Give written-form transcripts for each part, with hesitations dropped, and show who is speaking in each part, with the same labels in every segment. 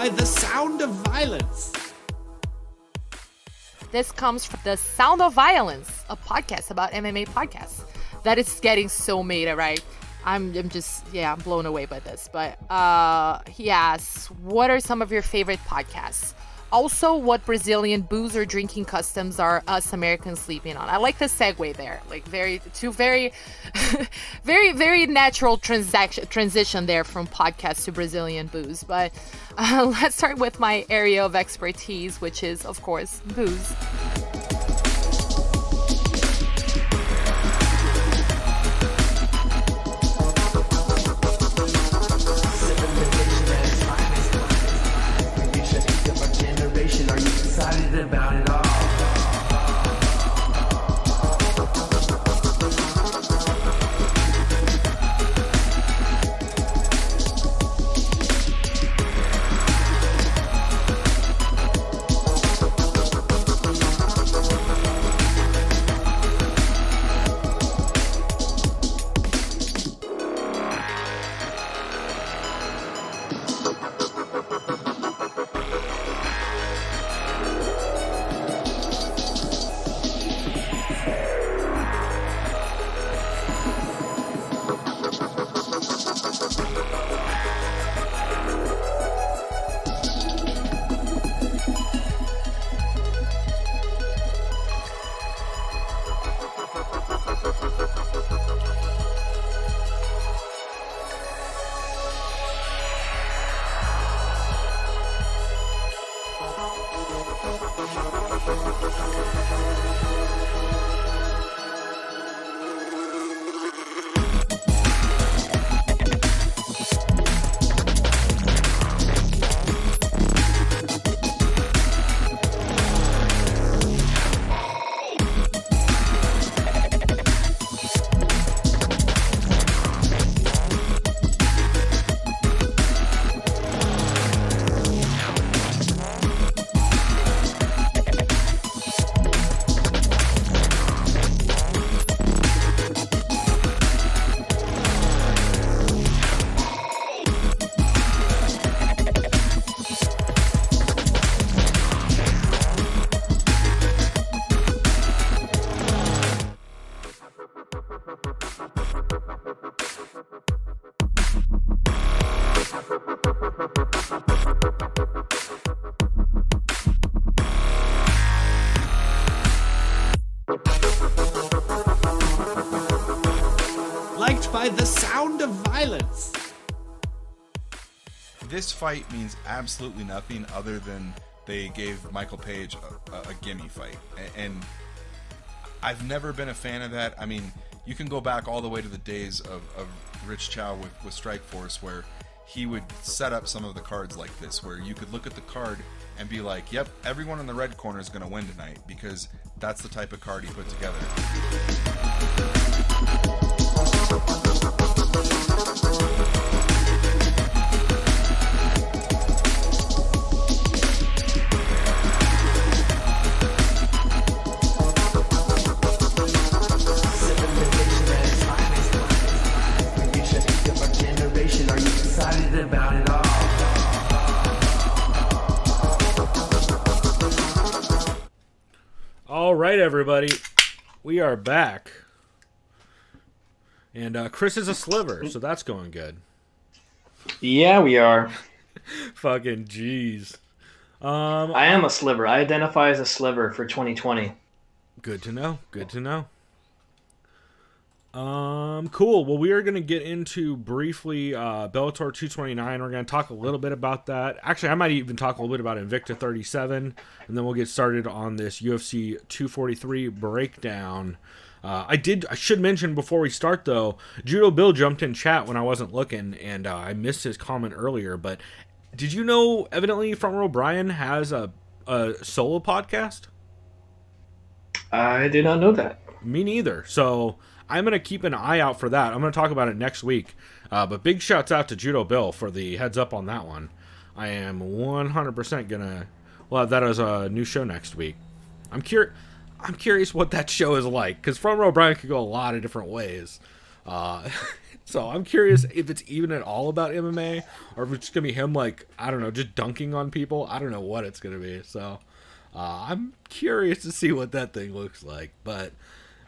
Speaker 1: by the sound of violence.
Speaker 2: This comes from The Sound of Violence, a podcast about MMA podcasts that is getting so meta, right? I'm blown away by this. But he asks, what are some of your favorite podcasts? Also, what Brazilian booze or drinking customs are us Americans sleeping on? I like the segue there. Like very, very natural transition there from podcast to Brazilian booze. But let's start with my area of expertise, which is, of course, booze.
Speaker 3: About it all.
Speaker 1: By the sound of violence.
Speaker 4: This fight means absolutely nothing other than they gave Michael Page a gimme fight. And I've never been a fan of that. I mean, you can go back all the way to the days of Rich Chow with Strikeforce, where he would set up some of the cards like this, where you could look at the card and be like, yep, everyone in the red corner is going to win tonight, because that's the type of card he put together.
Speaker 3: About it
Speaker 5: all right, everybody, we are back, and Chris is a sliver, so that's going good.
Speaker 6: Yeah, we are.
Speaker 5: Fucking jeez.
Speaker 6: I am a sliver. I identify as a sliver for 2020.
Speaker 5: Good to know. Good to know. Cool. Well, we are going to get into briefly Bellator 229. We're going to talk a little bit about that. Actually, I might even talk a little bit about Invicta 37, and then we'll get started on this UFC 243 breakdown. I should mention before we start, though, Judo Bill jumped in chat when I wasn't looking, and I missed his comment earlier, but did you know, evidently, Front Row Brian has a solo podcast?
Speaker 6: I did not know that.
Speaker 5: Me neither. So I'm going to keep an eye out for that. I'm going to talk about it next week. But big shouts out to Judo Bill for the heads up on that one. I am 100% going to... We'll have that as a new show next week. I'm curious what that show is like, because Front Row Brian could go a lot of different ways. So I'm curious if it's even at all about MMA, or if it's just gonna be him, like, I don't know, just dunking on people. I don't know what it's gonna be. So I'm curious to see what that thing looks like. But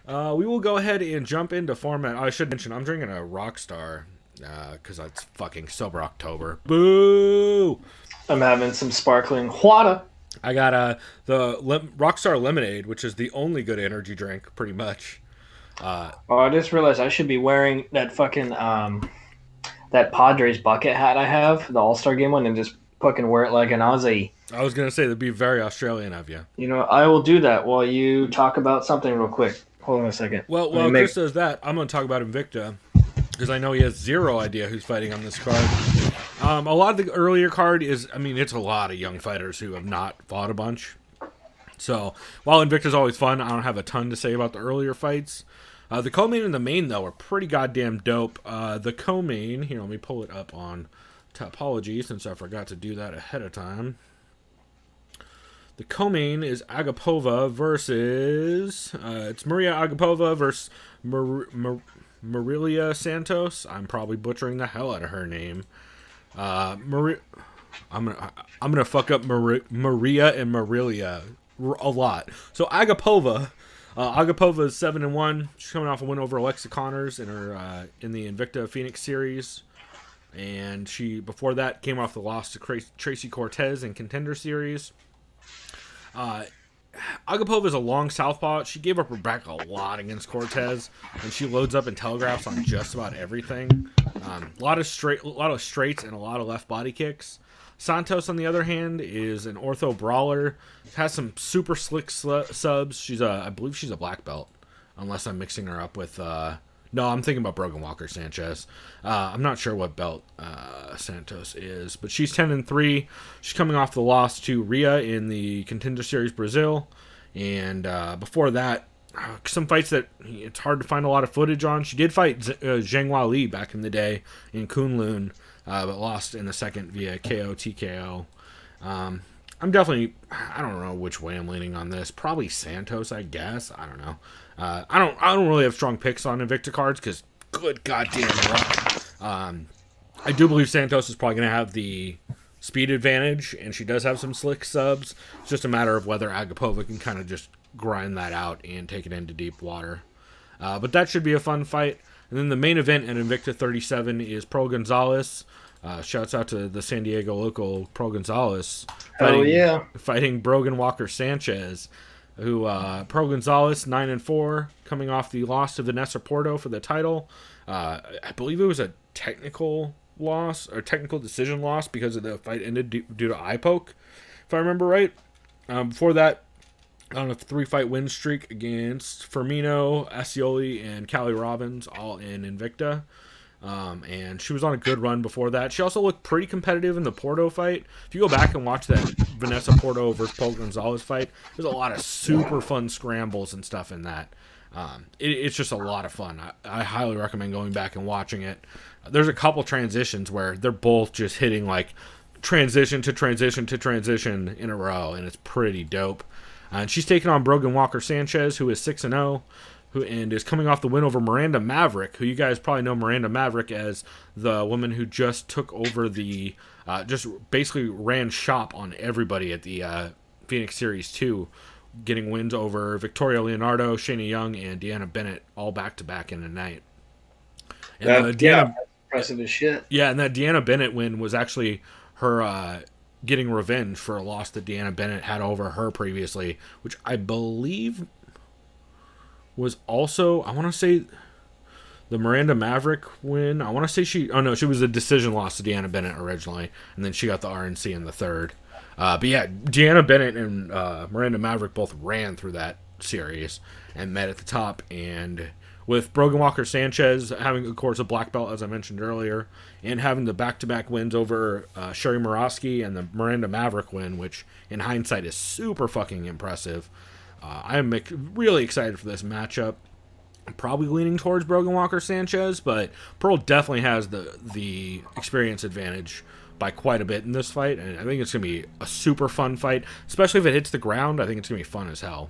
Speaker 5: we will go ahead and jump into format. I should mention I'm drinking a Rockstar because it's fucking sober October. Boo!
Speaker 6: I'm having some sparkling water.
Speaker 5: I got the Rockstar Lemonade, which is the only good energy drink, pretty much.
Speaker 6: I just realized I should be wearing that fucking that Padres bucket hat I have, the All-Star Game one, and just fucking wear it like an Aussie.
Speaker 5: I was gonna say that'd be very Australian of you.
Speaker 6: You know, I will do that while you talk about something real quick. Hold on a second.
Speaker 5: Well, Chris does that. I'm gonna talk about Invicta because I know he has zero idea who's fighting on this card. A lot of the earlier card is, I mean, it's a lot of young fighters who have not fought a bunch. So while Invicta's always fun, I don't have a ton to say about the earlier fights. The co-main and the main, though, are pretty goddamn dope. The co-main, here, let me pull it up on Topology since I forgot to do that ahead of time. The co-main is Agapova versus, it's Maria Agapova versus Marilia Santos. I'm probably butchering the hell out of her name. I'm gonna fuck up Maria and Marilia a lot. So Agapova is 7-1. She's coming off a win over Alexa Connors in her in the Invicta Phoenix series, and she before that came off the loss to Tracy Cortez in Contender Series. Agapova is a long southpaw. She gave up her back a lot against Cortez, and she loads up and telegraphs on just about everything. A lot of straights and a lot of left body kicks. Santos, on the other hand, is an ortho brawler. Has some super slick subs. I believe she's a black belt, unless I'm mixing her up with. No, I'm thinking about Brogan Walker-Sanchez. I'm not sure what belt Santos is, but she's 10-3. She's coming off the loss to Rhea in the Contender Series Brazil, and before that, some fights that it's hard to find a lot of footage on. She did fight Zhang Li back in the day in Kunlun, but lost in the second via KO TKO. I'm definitely, I don't know which way I'm leaning on this. Probably Santos, I guess. I don't know. I don't really have strong picks on Invicta cards because good goddamn luck. I do believe Santos is probably going to have the speed advantage, and she does have some slick subs. It's just a matter of whether Agapova can kind of just grind that out and take it into deep water. But that should be a fun fight. And then the main event at Invicta 37 is Pro Gonzalez. Shouts out to the San Diego local Pro Gonzalez. Fighting Brogan Walker-Sanchez, who Pro Gonzalez 9-4, coming off the loss to Vanessa Porto for the title. I believe it was a technical loss or technical decision loss because of the fight ended due to eye poke, if I remember right. Before that, on a 3-fight win streak against Firmino, Ascioli, and Callie Robbins, all in Invicta. And she was on a good run before that. She also looked pretty competitive in the Porto fight. If you go back and watch that Vanessa Porto versus Paul Gonzalez fight, there's a lot of super fun scrambles and stuff in that. It's just a lot of fun. I highly recommend going back and watching it. There's a couple transitions where they're both just hitting like transition to transition to transition in a row, and it's pretty dope. And she's taking on Brogan Walker-Sanchez, who is 6-0. And is coming off the win over Miranda Maverick, who you guys probably know Miranda Maverick as the woman who just took over the, just basically ran shop on everybody at the Phoenix Series 2, getting wins over Victoria Leonardo, Shayna Young, and Deanna Bennett, all back-to-back in a night. And
Speaker 6: that's impressive as shit.
Speaker 5: Yeah, and that Deanna Bennett win was actually her getting revenge for a loss that Deanna Bennett had over her previously, which I believe was also, I want to say, the Miranda Maverick win. I want to say she was a decision loss to Deanna Bennett originally, and then she got the RNC in the third. But yeah, Deanna Bennett and Miranda Maverick both ran through that series and met at the top. And with Brogan Walker-Sanchez having, of course, a black belt, as I mentioned earlier, and having the back-to-back wins over Sherry Morosky and the Miranda Maverick win, which in hindsight is super fucking impressive. I'm really excited for this matchup. I'm probably leaning towards Brogan Walker-Sanchez, but Pearl definitely has the experience advantage by quite a bit in this fight, and I think it's going to be a super fun fight, especially if it hits the ground. I think it's going to be fun as hell.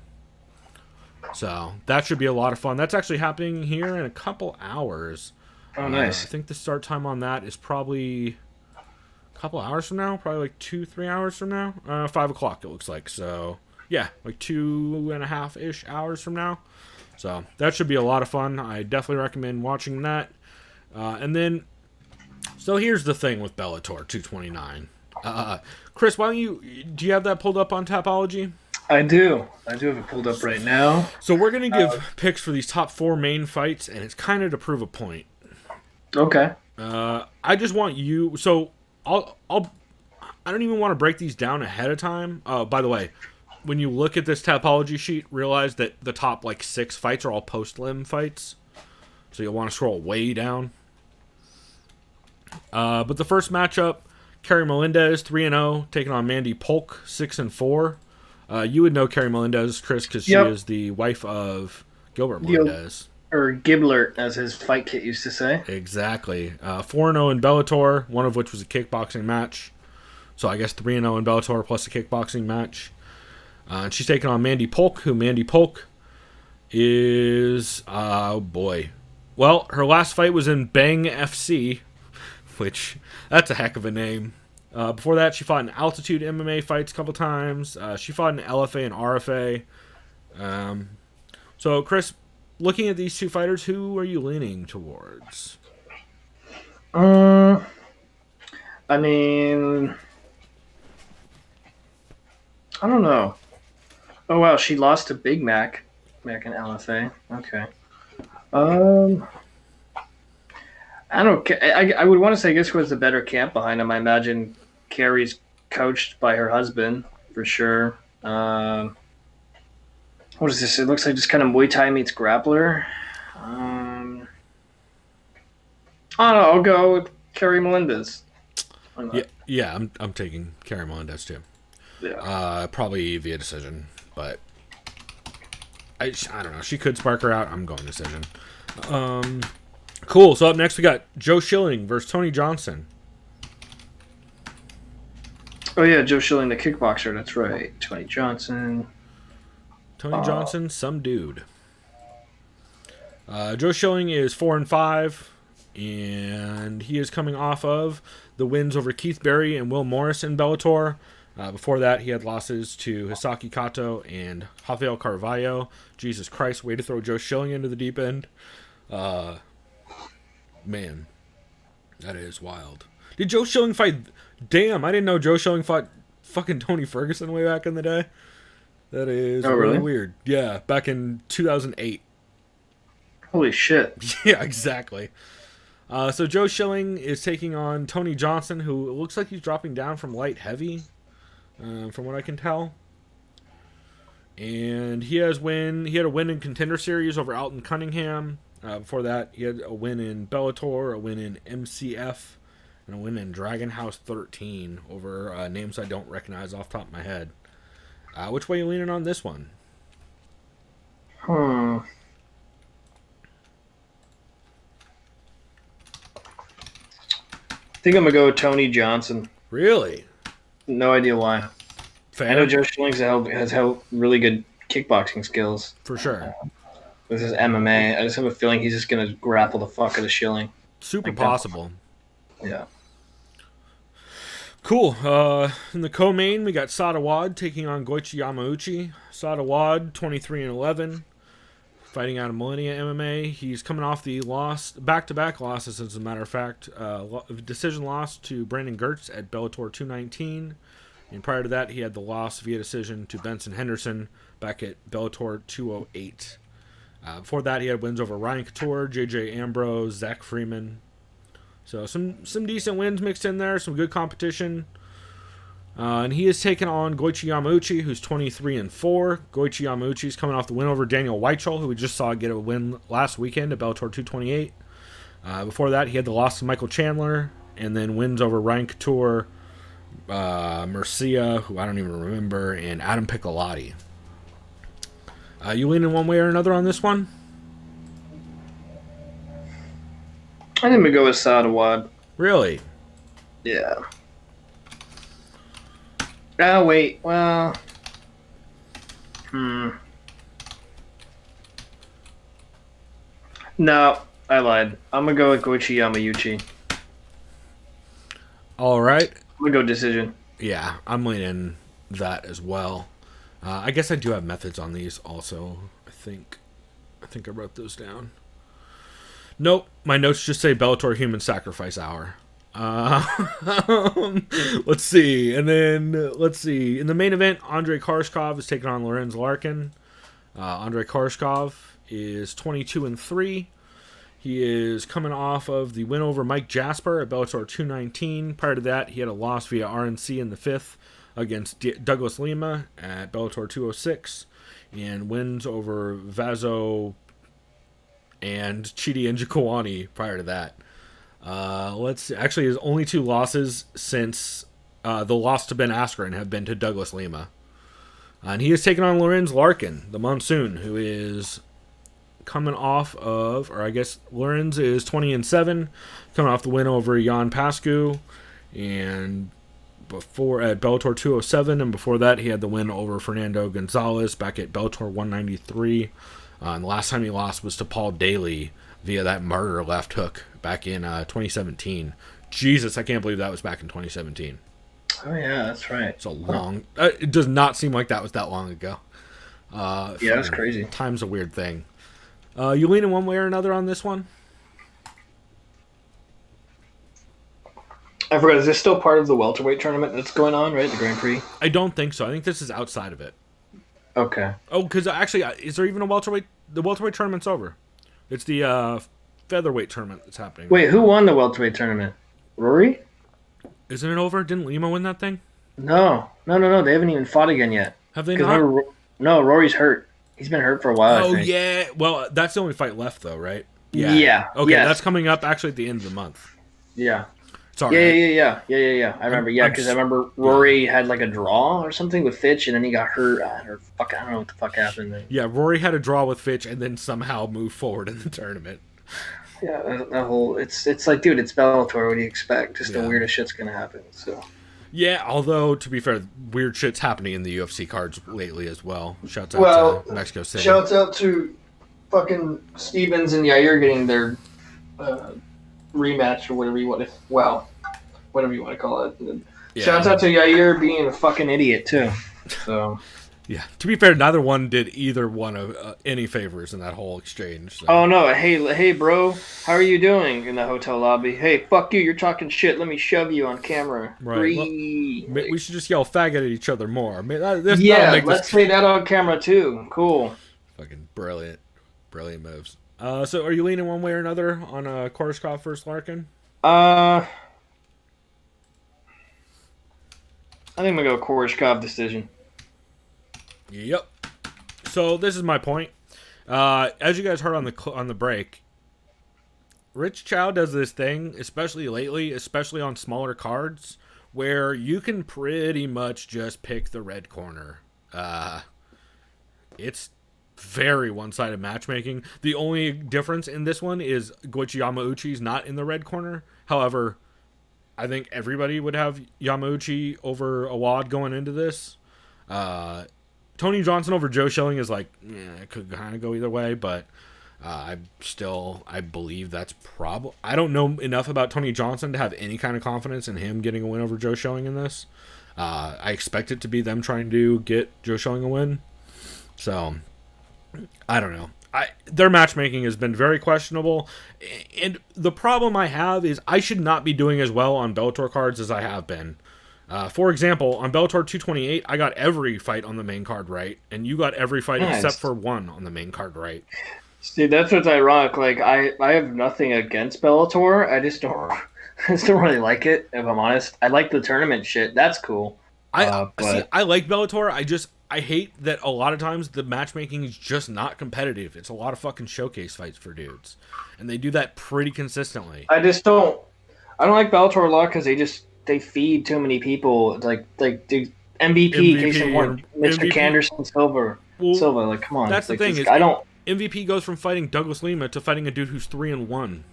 Speaker 5: So that should be a lot of fun. That's actually happening here in a couple hours.
Speaker 6: Oh, nice.
Speaker 5: I think the start time on that is probably a couple hours from now, probably like 2-3 hours from now. 5 o'clock it looks like. So yeah, like 2.5-ish hours from now. So that should be a lot of fun. I definitely recommend watching that. And then, so here's the thing with Bellator 229. Chris, do you have that pulled up on Tapology?
Speaker 6: I do have it pulled up right now.
Speaker 5: So we're going to give picks for these top 4 main fights, and it's kind of to prove a point.
Speaker 6: Okay.
Speaker 5: I just want you, so I don't even want to break these down ahead of time. By the way, when you look at this Tapology sheet, realize that the top like 6 fights are all post-limb fights. So you'll want to scroll way down. But the first matchup, Kerry Melendez 3-0 taking on Mandy Polk 6-4. You would know Kerry Melendez, Chris, because she is the wife of Gilbert Melendez.
Speaker 6: Or Giblert, as his fight kit used to say.
Speaker 5: Exactly. 4-0 in Bellator, one of which was a kickboxing match. So I guess 3-0 in Bellator plus a kickboxing match. And she's taking on Mandy Polk, who Mandy Polk is, oh boy. Well, her last fight was in Bang FC, which, that's a heck of a name. Before that, she fought in Altitude MMA fights a couple times. She fought in LFA and RFA. So, Chris, looking at these two fighters, who are you leaning towards?
Speaker 6: I mean, I don't know. Oh, wow, she lost to Big Mac back in LFA. Okay. I don't. I would want to say, I guess, was the better camp behind him. I imagine Carrie's coached by her husband for sure. What is this? It looks like just kind of Muay Thai meets grappler. I don't know. I'll go with Kerry Melendez.
Speaker 5: Yeah. I'm taking Kerry Melendez too.
Speaker 6: Yeah.
Speaker 5: Probably via decision, but I don't know. She could spark her out. I'm going decision. Cool. So up next we got Joe Schilling versus Tony Johnson.
Speaker 6: Oh yeah, Joe Schilling, the kickboxer. That's right. Tony Johnson,
Speaker 5: some dude. Joe Schilling is 4-5, and he is coming off of the wins over Keith Berry and Will Morris in Bellator. Before that, he had losses to Hisaki Kato and Rafael Carvalho. Jesus Christ, way to throw Joe Schilling into the deep end. Man, that is wild. Did Joe Schilling fight? Damn, I didn't know Joe Schilling fought fucking Tony Ferguson way back in the day. That is really weird. Yeah, back in 2008.
Speaker 6: Holy shit.
Speaker 5: Yeah, exactly. So Joe Schilling is taking on Tony Johnson, who looks like he's dropping down from light heavy, from what I can tell. And he had a win in Contender Series over Alton Cunningham. Before that, he had a win in Bellator, a win in MCF, and a win in Dragon House 13 over names I don't recognize off the top of my head. Which way are you leaning on this one?
Speaker 6: I think I'm going to go with Tony Johnson.
Speaker 5: Really?
Speaker 6: No idea why.
Speaker 5: Fan?
Speaker 6: I know Joe Schilling has really good kickboxing skills.
Speaker 5: For sure.
Speaker 6: This is MMA. I just have a feeling he's just going to grapple the fuck out of Schilling.
Speaker 5: Super possible.
Speaker 6: Yeah.
Speaker 5: Cool. In the co-main, we got Sadawad taking on Goichi Yamauchi. Sadawad, 23-11, fighting out of Millennia MMA. He's coming off the back-to-back losses, as a matter of fact. Decision loss to Brandon Gertz at Bellator 219. And prior to that, he had the loss via decision to Benson Henderson back at Bellator 208. Before that, he had wins over Ryan Couture, JJ Ambrose, Zach Freeman. So some decent wins mixed in there, some good competition. And he is taking on Goichi Yamauchi, who's 23-4. Goichi Yamauchi is coming off the win over Daniel Weichel, who we just saw get a win last weekend at Bellator 228. Before that, he had the loss to Michael Chandler, and then wins over Ryan Couture, Murcia, who I don't even remember, and Adam Piccolotti. You leaning one way or another on this one?
Speaker 6: I think we go with Sadawad.
Speaker 5: Really?
Speaker 6: Yeah. Oh, wait. Well. No, I lied. I'm gonna go with Goichi Yamauchi.
Speaker 5: All right.
Speaker 6: I'm gonna go decision.
Speaker 5: Yeah, I'm leaning that as well. I guess I do have methods on these also. I think I wrote those down. Nope, my notes just say Bellator Human Sacrifice Hour. Let's see. And then, let's see. In the main event, Andrei Koreshkov is taking on Lorenz Larkin. Andrei Koreshkov is 22-3. He is coming off of the win over Mike Jasper at Bellator 219. Prior to that, he had a loss via RNC in the 5th against Douglas Lima at Bellator 206. And wins over Vazo and Chidi Njokuani prior to that. Let's see. Actually, his only 2 losses since the loss to Ben Askren have been to Douglas Lima. And he is taking on Lorenz Larkin, the Monsoon, who is coming off of, or I guess Lorenz is 20-7, coming off the win over Jan Pascu, and before at Bellator 207, and before that he had the win over Fernando Gonzalez back at Bellator 193. And the last time he lost was to Paul Daly via that murder left hook back in 2017. Jesus, I can't believe that was back in 2017.
Speaker 6: Oh yeah, that's right.
Speaker 5: It's a long. It does not seem like that was that long ago.
Speaker 6: Yeah, that's crazy.
Speaker 5: Time's a weird thing. You leaning one way or another on this one?
Speaker 6: I forgot. Is this still part of the welterweight tournament that's going on? Right, the Grand Prix.
Speaker 5: I don't think so. I think this is outside of it.
Speaker 6: Okay.
Speaker 5: Oh, because actually, is there even a welterweight? The welterweight tournament's over. It's the featherweight tournament that's happening.
Speaker 6: Wait, who won the welterweight tournament? Rory?
Speaker 5: Isn't it over? Didn't Lima win that thing?
Speaker 6: No. They haven't even fought again yet.
Speaker 5: Have they
Speaker 6: 'Cause
Speaker 5: not?
Speaker 6: no, Rory's hurt. He's been hurt for a while.
Speaker 5: Oh
Speaker 6: I think.
Speaker 5: yeah. Well, that's the only fight left, though, right?
Speaker 6: Yeah.
Speaker 5: Okay,
Speaker 6: Yes.
Speaker 5: that's coming up actually at the end of the month.
Speaker 6: Yeah.
Speaker 5: Sorry.
Speaker 6: Yeah. I remember. Yeah, because I remember Rory had like a draw or something with Fitch, and then he got hurt. I don't know what the fuck happened. Then.
Speaker 5: Yeah, Rory had a draw with Fitch, and then somehow moved forward in the tournament.
Speaker 6: Yeah, that whole it's like, dude, it's Bellator. What do you expect? Just the
Speaker 5: Yeah.
Speaker 6: weirdest shit's gonna happen. So.
Speaker 5: Yeah, although to be fair, weird shit's happening in the UFC cards lately as well. Shouts out to Mexico City.
Speaker 6: Shouts out to fucking Stevens and Yair getting their rematch or whatever you want to. Well, whatever you want to call it.
Speaker 5: Yeah.
Speaker 6: Shouts out to Yair being a fucking idiot too. So.
Speaker 5: Yeah, to be fair, neither one did either one of any favors in that whole exchange. So.
Speaker 6: Oh no! Hey, bro, how are you doing in the hotel lobby? Hey, fuck you! You're talking shit. Let me shove you on camera.
Speaker 5: Right. Well, we should just yell "faggot" at each other more.
Speaker 6: Let's say that on camera too. Cool.
Speaker 5: Fucking brilliant moves. So are you leaning one way or another on Koreshkov versus Larkin?
Speaker 6: I think I'm gonna go Koreshkov decision.
Speaker 5: Yep. So this is my point. As you guys heard on the break, Rich Chow does this thing, especially lately, especially on smaller cards, where you can pretty much just pick the red corner. It's very one-sided matchmaking. The only difference in this one is Goichi Yamauchi's not in the red corner. However, I think everybody would have Yamauchi over Awad going into this. Tony Johnson over Joe Schilling is like, it could kind of go either way, but I believe that's probably. I don't know enough about Tony Johnson to have any kind of confidence in him getting a win over Joe Schilling in this. I expect it to be them trying to get Joe Schilling a win. So, I don't know. Their matchmaking has been very questionable, and the problem I have is I should not be doing as well on Bellator cards as I have been. For example, on Bellator 228, I got every fight on the main card right, and you got every fight except for one on the main card right.
Speaker 6: See, that's what's ironic. Like, I have nothing against Bellator. I just don't really like it, if I'm honest. I like the tournament shit. That's cool.
Speaker 5: I like Bellator. I hate that a lot of times the matchmaking is just not competitive. It's a lot of fucking showcase fights for dudes, and they do that pretty consistently.
Speaker 6: I don't like Bellator a lot because they feed too many people. Like dude, MVP case in one, Mr. Canderson Silva. Like, come on.
Speaker 5: That's the thing is, MVP goes from fighting Douglas Lima to fighting a dude who's 3-1.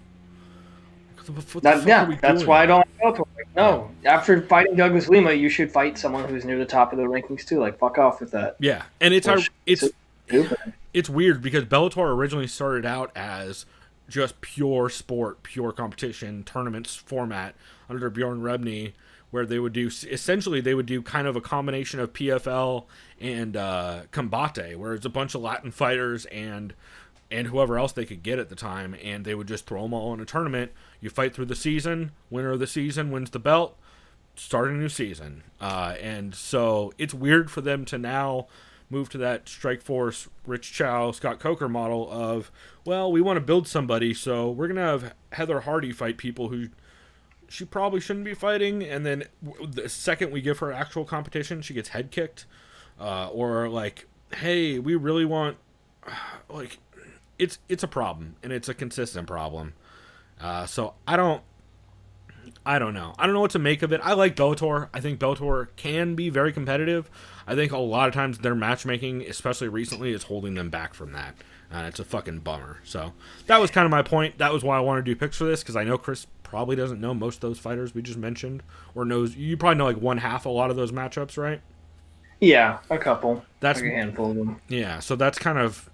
Speaker 6: That's why I don't like Bellator. Like, no, after fighting Douglas Lima, you should fight someone who's near the top of the rankings too. Like, fuck off with that.
Speaker 5: Yeah, and it's weird because Bellator originally started out as just pure sport, pure competition tournaments format under Bjorn Rebney, where they would do kind of a combination of PFL and Combate, where it's a bunch of Latin fighters and whoever else they could get at the time, and they would just throw them all in a tournament. You fight through the season, winner of the season wins the belt, start a new season. And so it's weird for them to now move to that Strikeforce, Rich Chow, Scott Coker model of, well, we want to build somebody, so we're going to have Heather Hardy fight people who she probably shouldn't be fighting, and then the second we give her actual competition, she gets head kicked. Or like, hey, we really want, like, it's a problem, and it's a consistent problem. So I don't know. I don't know what to make of it. I like Bellator. I think Bellator can be very competitive. I think a lot of times their matchmaking, especially recently, is holding them back from that. It's a fucking bummer. So that was kind of my point. That was why I wanted to do picks for this, because I know Chris probably doesn't know most of those fighters we just mentioned, or knows, you probably know like one half a lot of those matchups, right?
Speaker 6: Yeah, a couple.
Speaker 5: That's
Speaker 6: like a handful of them.
Speaker 5: Yeah, so that's kind of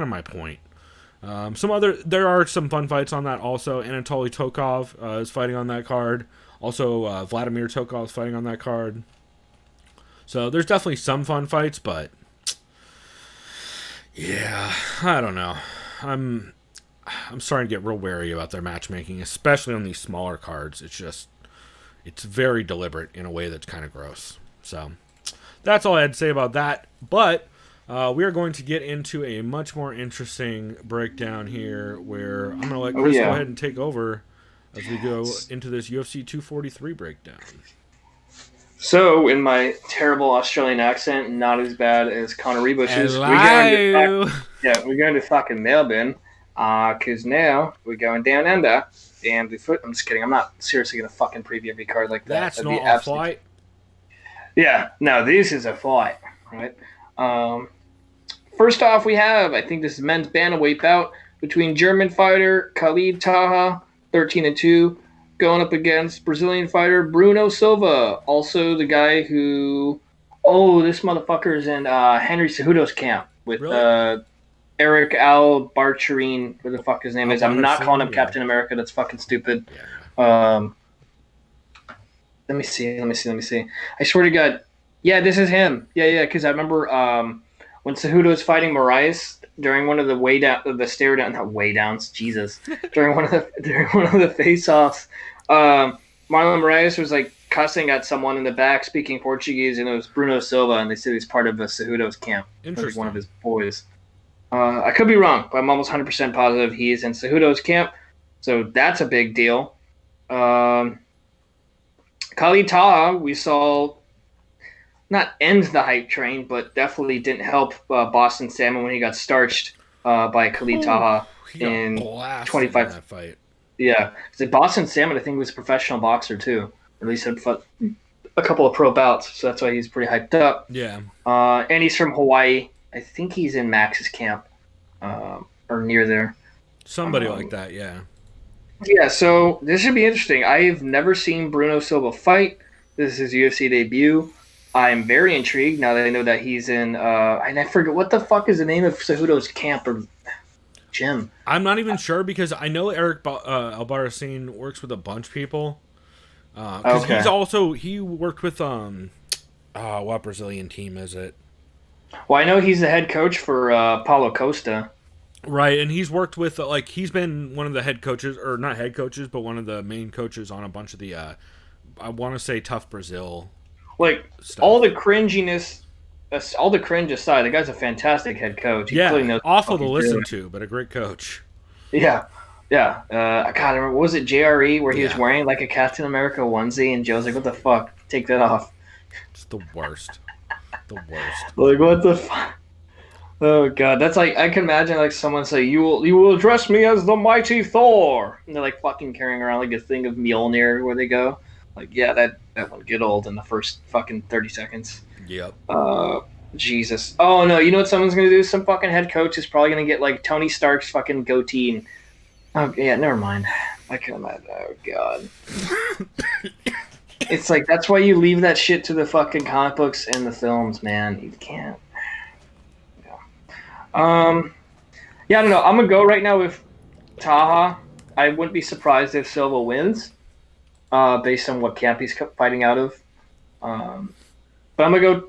Speaker 5: my point. There are some fun fights on that also. Anatoly Tokov is fighting on that card. Also, Vladimir Tokov is fighting on that card. So there's definitely some fun fights, but yeah, I don't know. I'm starting to get real wary about their matchmaking, especially on these smaller cards. It's very deliberate in a way that's kind of gross. So that's all I had to say about that. But we are going to get into a much more interesting breakdown here, where I'm going to let Chris go ahead and take over as we go into this UFC 243 breakdown.
Speaker 6: So, in my terrible Australian accent, not as bad as Conor Rebus's, we're going to fucking Melbourne, because now we're going down under, and I'm just kidding, I'm not seriously going to fucking preview every card like that.
Speaker 5: That's not a fight.
Speaker 6: Yeah, no, this is a fight, right? First off, we have, I think this is men's bantamweight bout between German fighter Khalid Taha, 13-2, going up against Brazilian fighter Bruno Silva, also the guy who, this motherfucker is in Henry Cejudo's camp with Eric Albarcharin, whatever the fuck his name is. I'm not calling him Captain America. That's fucking stupid. Yeah. Let me see. I swear to God. Yeah, this is him. Yeah, because I remember when Cejudo was fighting Moraes during one of the during one of the face-offs, Marlon Moraes was like cussing at someone in the back speaking Portuguese, and it was Bruno Silva, and they said he's part of Cejudo's camp. Like one of his boys. I could be wrong, but I'm almost 100% positive he is in Cejudo's camp, so that's a big deal. Khalid Taha, we saw not end the hype train, but definitely didn't help Boston Salmon when he got starched by Khalid Taha in 25.
Speaker 5: That fight.
Speaker 6: Yeah, Boston Salmon, I think, was a professional boxer too. At least had a couple of pro bouts, so that's why he's pretty hyped up.
Speaker 5: Yeah.
Speaker 6: And he's from Hawaii. I think he's in Max's camp or near there.
Speaker 5: Somebody like that, yeah.
Speaker 6: Yeah, so this should be interesting. I've never seen Bruno Silva fight. This is his UFC debut. I'm very intrigued now that I know that he's in. And I forget what the fuck is the name of Cejudo's camp or gym.
Speaker 5: I'm not even sure, because I know Eric Albarracin works with a bunch of people. Because he worked with what Brazilian team is it?
Speaker 6: Well, I know he's the head coach for Paulo Costa.
Speaker 5: Right, and he's worked with, he's been one of the head coaches, or not head coaches, but one of the main coaches on a bunch of the, I want to say Tough Brazil.
Speaker 6: Like, stuff. All the cringe aside, the guy's a fantastic head coach. He knows
Speaker 5: awful to listen to, but a great coach.
Speaker 6: Yeah. I can't remember, what was it, JRE, where he was wearing like a Captain America onesie, and Joe's like, what the fuck? Take that off.
Speaker 5: It's the worst.
Speaker 6: Like, what the fuck? Oh god, that's like, I can imagine like someone say, you will address me as the mighty Thor, and they're like fucking carrying around like a thing of Mjolnir where they go. Like, yeah, that would get old in the first fucking 30 seconds.
Speaker 5: Yep.
Speaker 6: Jesus. Oh no, you know what someone's gonna do? Some fucking head coach is probably gonna get like Tony Stark's fucking goatee. And, oh yeah, never mind. I can imagine. Oh god. It's like, that's why you leave that shit to the fucking comic books and the films, man. You can't. Yeah, I don't know. I'm gonna go right now with Taha. I wouldn't be surprised if Silva wins, based on what camp he's fighting out of. But I'm gonna go.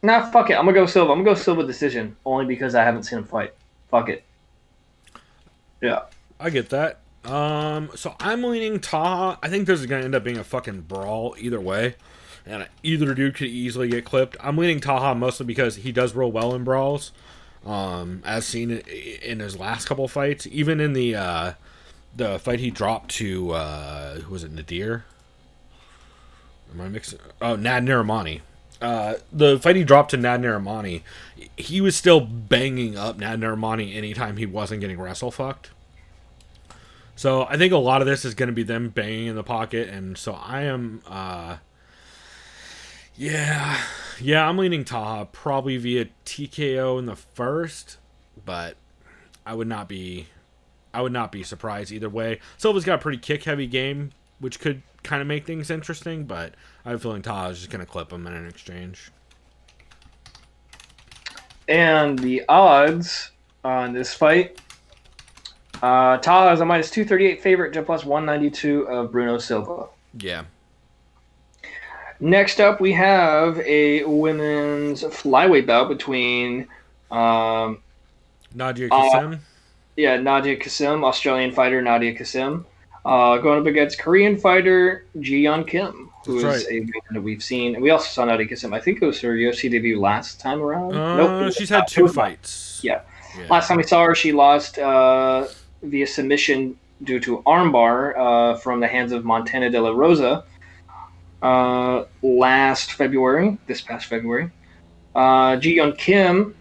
Speaker 6: Nah, fuck it. I'm gonna go Silva. I'm gonna go Silva decision only because I haven't seen him fight. Fuck it. Yeah.
Speaker 5: I get that. So I'm leaning Taha. I think this is gonna end up being a fucking brawl either way, and either dude could easily get clipped. I'm leaning Taha mostly because he does roll well in brawls, as seen in his last couple fights. Even in the fight he dropped to who was it, Nadir? Am I mixing? Oh, Nad Narimani. The fight he dropped to Nad Narimani, he was still banging up Nad Narimani anytime he wasn't getting wrestle fucked. So I think a lot of this is going to be them banging in the pocket, and so I am, I'm leaning Taha probably via TKO in the first, but I would not be surprised either way. Silva's got a pretty kick heavy game, which could kind of make things interesting, but I have a feeling Taha is just going to clip him in an exchange.
Speaker 6: And the odds on this fight. Taha is a minus 238 favorite to plus 192 of Bruno Silva.
Speaker 5: Yeah.
Speaker 6: Next up, we have a women's flyweight bout between
Speaker 5: Nadia Kassem.
Speaker 6: Nadia Kassem, Australian fighter Nadia Kassem, going up against Korean fighter Ji-yeon Kim, who is a woman that we've seen. And we also saw Nadia Kassem. I think it was her UFC debut last time around. Nope.
Speaker 5: She's had 2 fights.
Speaker 6: Yeah. Last time we saw her, she lost via submission due to armbar from the hands of Montana De La Rosa this past February. Ji-yeon Kim,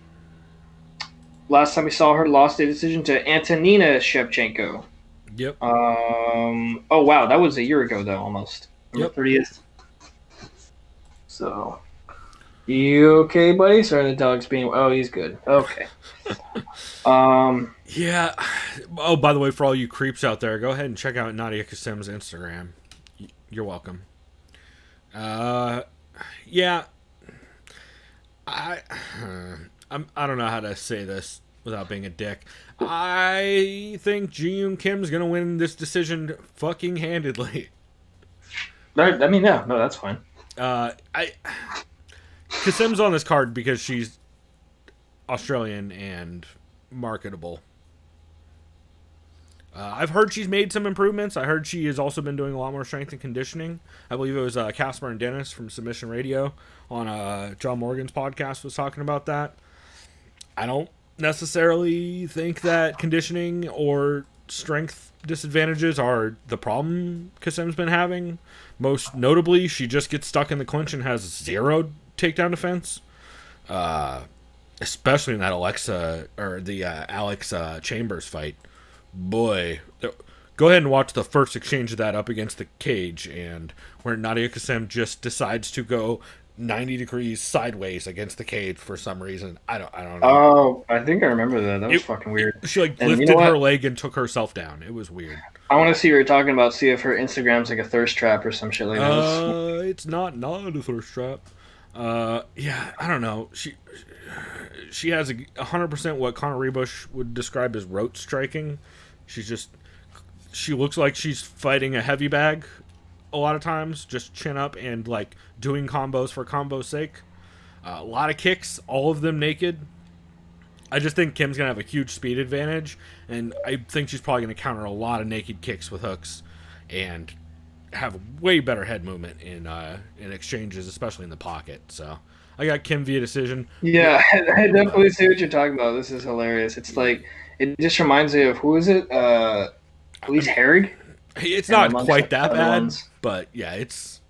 Speaker 6: last time we saw her, lost a decision to Antonina Shevchenko.
Speaker 5: Yep.
Speaker 6: Oh, wow. That was a year ago, though, almost.
Speaker 5: Yep.
Speaker 6: 30th. So, you okay, buddy? Sorry, the dog's being... Oh, he's good. Okay.
Speaker 5: Yeah. Oh, by the way, for all you creeps out there, go ahead and check out Nadia Kassem's Instagram. You're welcome. Yeah. I don't know how to say this without being a dick. I think Ji-yeon Kim's gonna win this decision fucking handedly.
Speaker 6: I mean, no, that's fine.
Speaker 5: Kassem's on this card because she's Australian and marketable. I've heard she's made some improvements. I heard she has also been doing a lot more strength and conditioning. I believe it was Casper and Dennis from Submission Radio on John Morgan's podcast was talking about that. I don't necessarily think that conditioning or strength disadvantages are the problem Kassem's been having. Most notably, she just gets stuck in the clinch and has 0 takedown defense. Especially in that Alex Chambers fight. Boy, go ahead and watch the first exchange of that up against the cage, and where Nadia Kassem just decides to go 90 degrees sideways against the cage for some reason. I don't know.
Speaker 6: Oh, I think I remember that. That was fucking weird.
Speaker 5: She lifted her leg and took herself down. It was weird.
Speaker 6: I want to see what you're talking about. See if her Instagram's like a thirst trap or some shit like that.
Speaker 5: It's not a thirst trap. Yeah, I don't know. She has 100% what Conor Rebush would describe as rote striking. She looks like she's fighting a heavy bag a lot of times, just chin up and like doing combos for combo's sake. A lot of kicks, all of them naked. I just think Kim's gonna have a huge speed advantage, and I think she's probably gonna counter a lot of naked kicks with hooks and have way better head movement in exchanges, especially in the pocket. So I got Kim via decision.
Speaker 6: Yeah, I definitely see what you're talking about. This is hilarious. It's like, it just reminds me of, who is it? Elise Herrig?
Speaker 5: It's not quite that bad, but yeah, it's...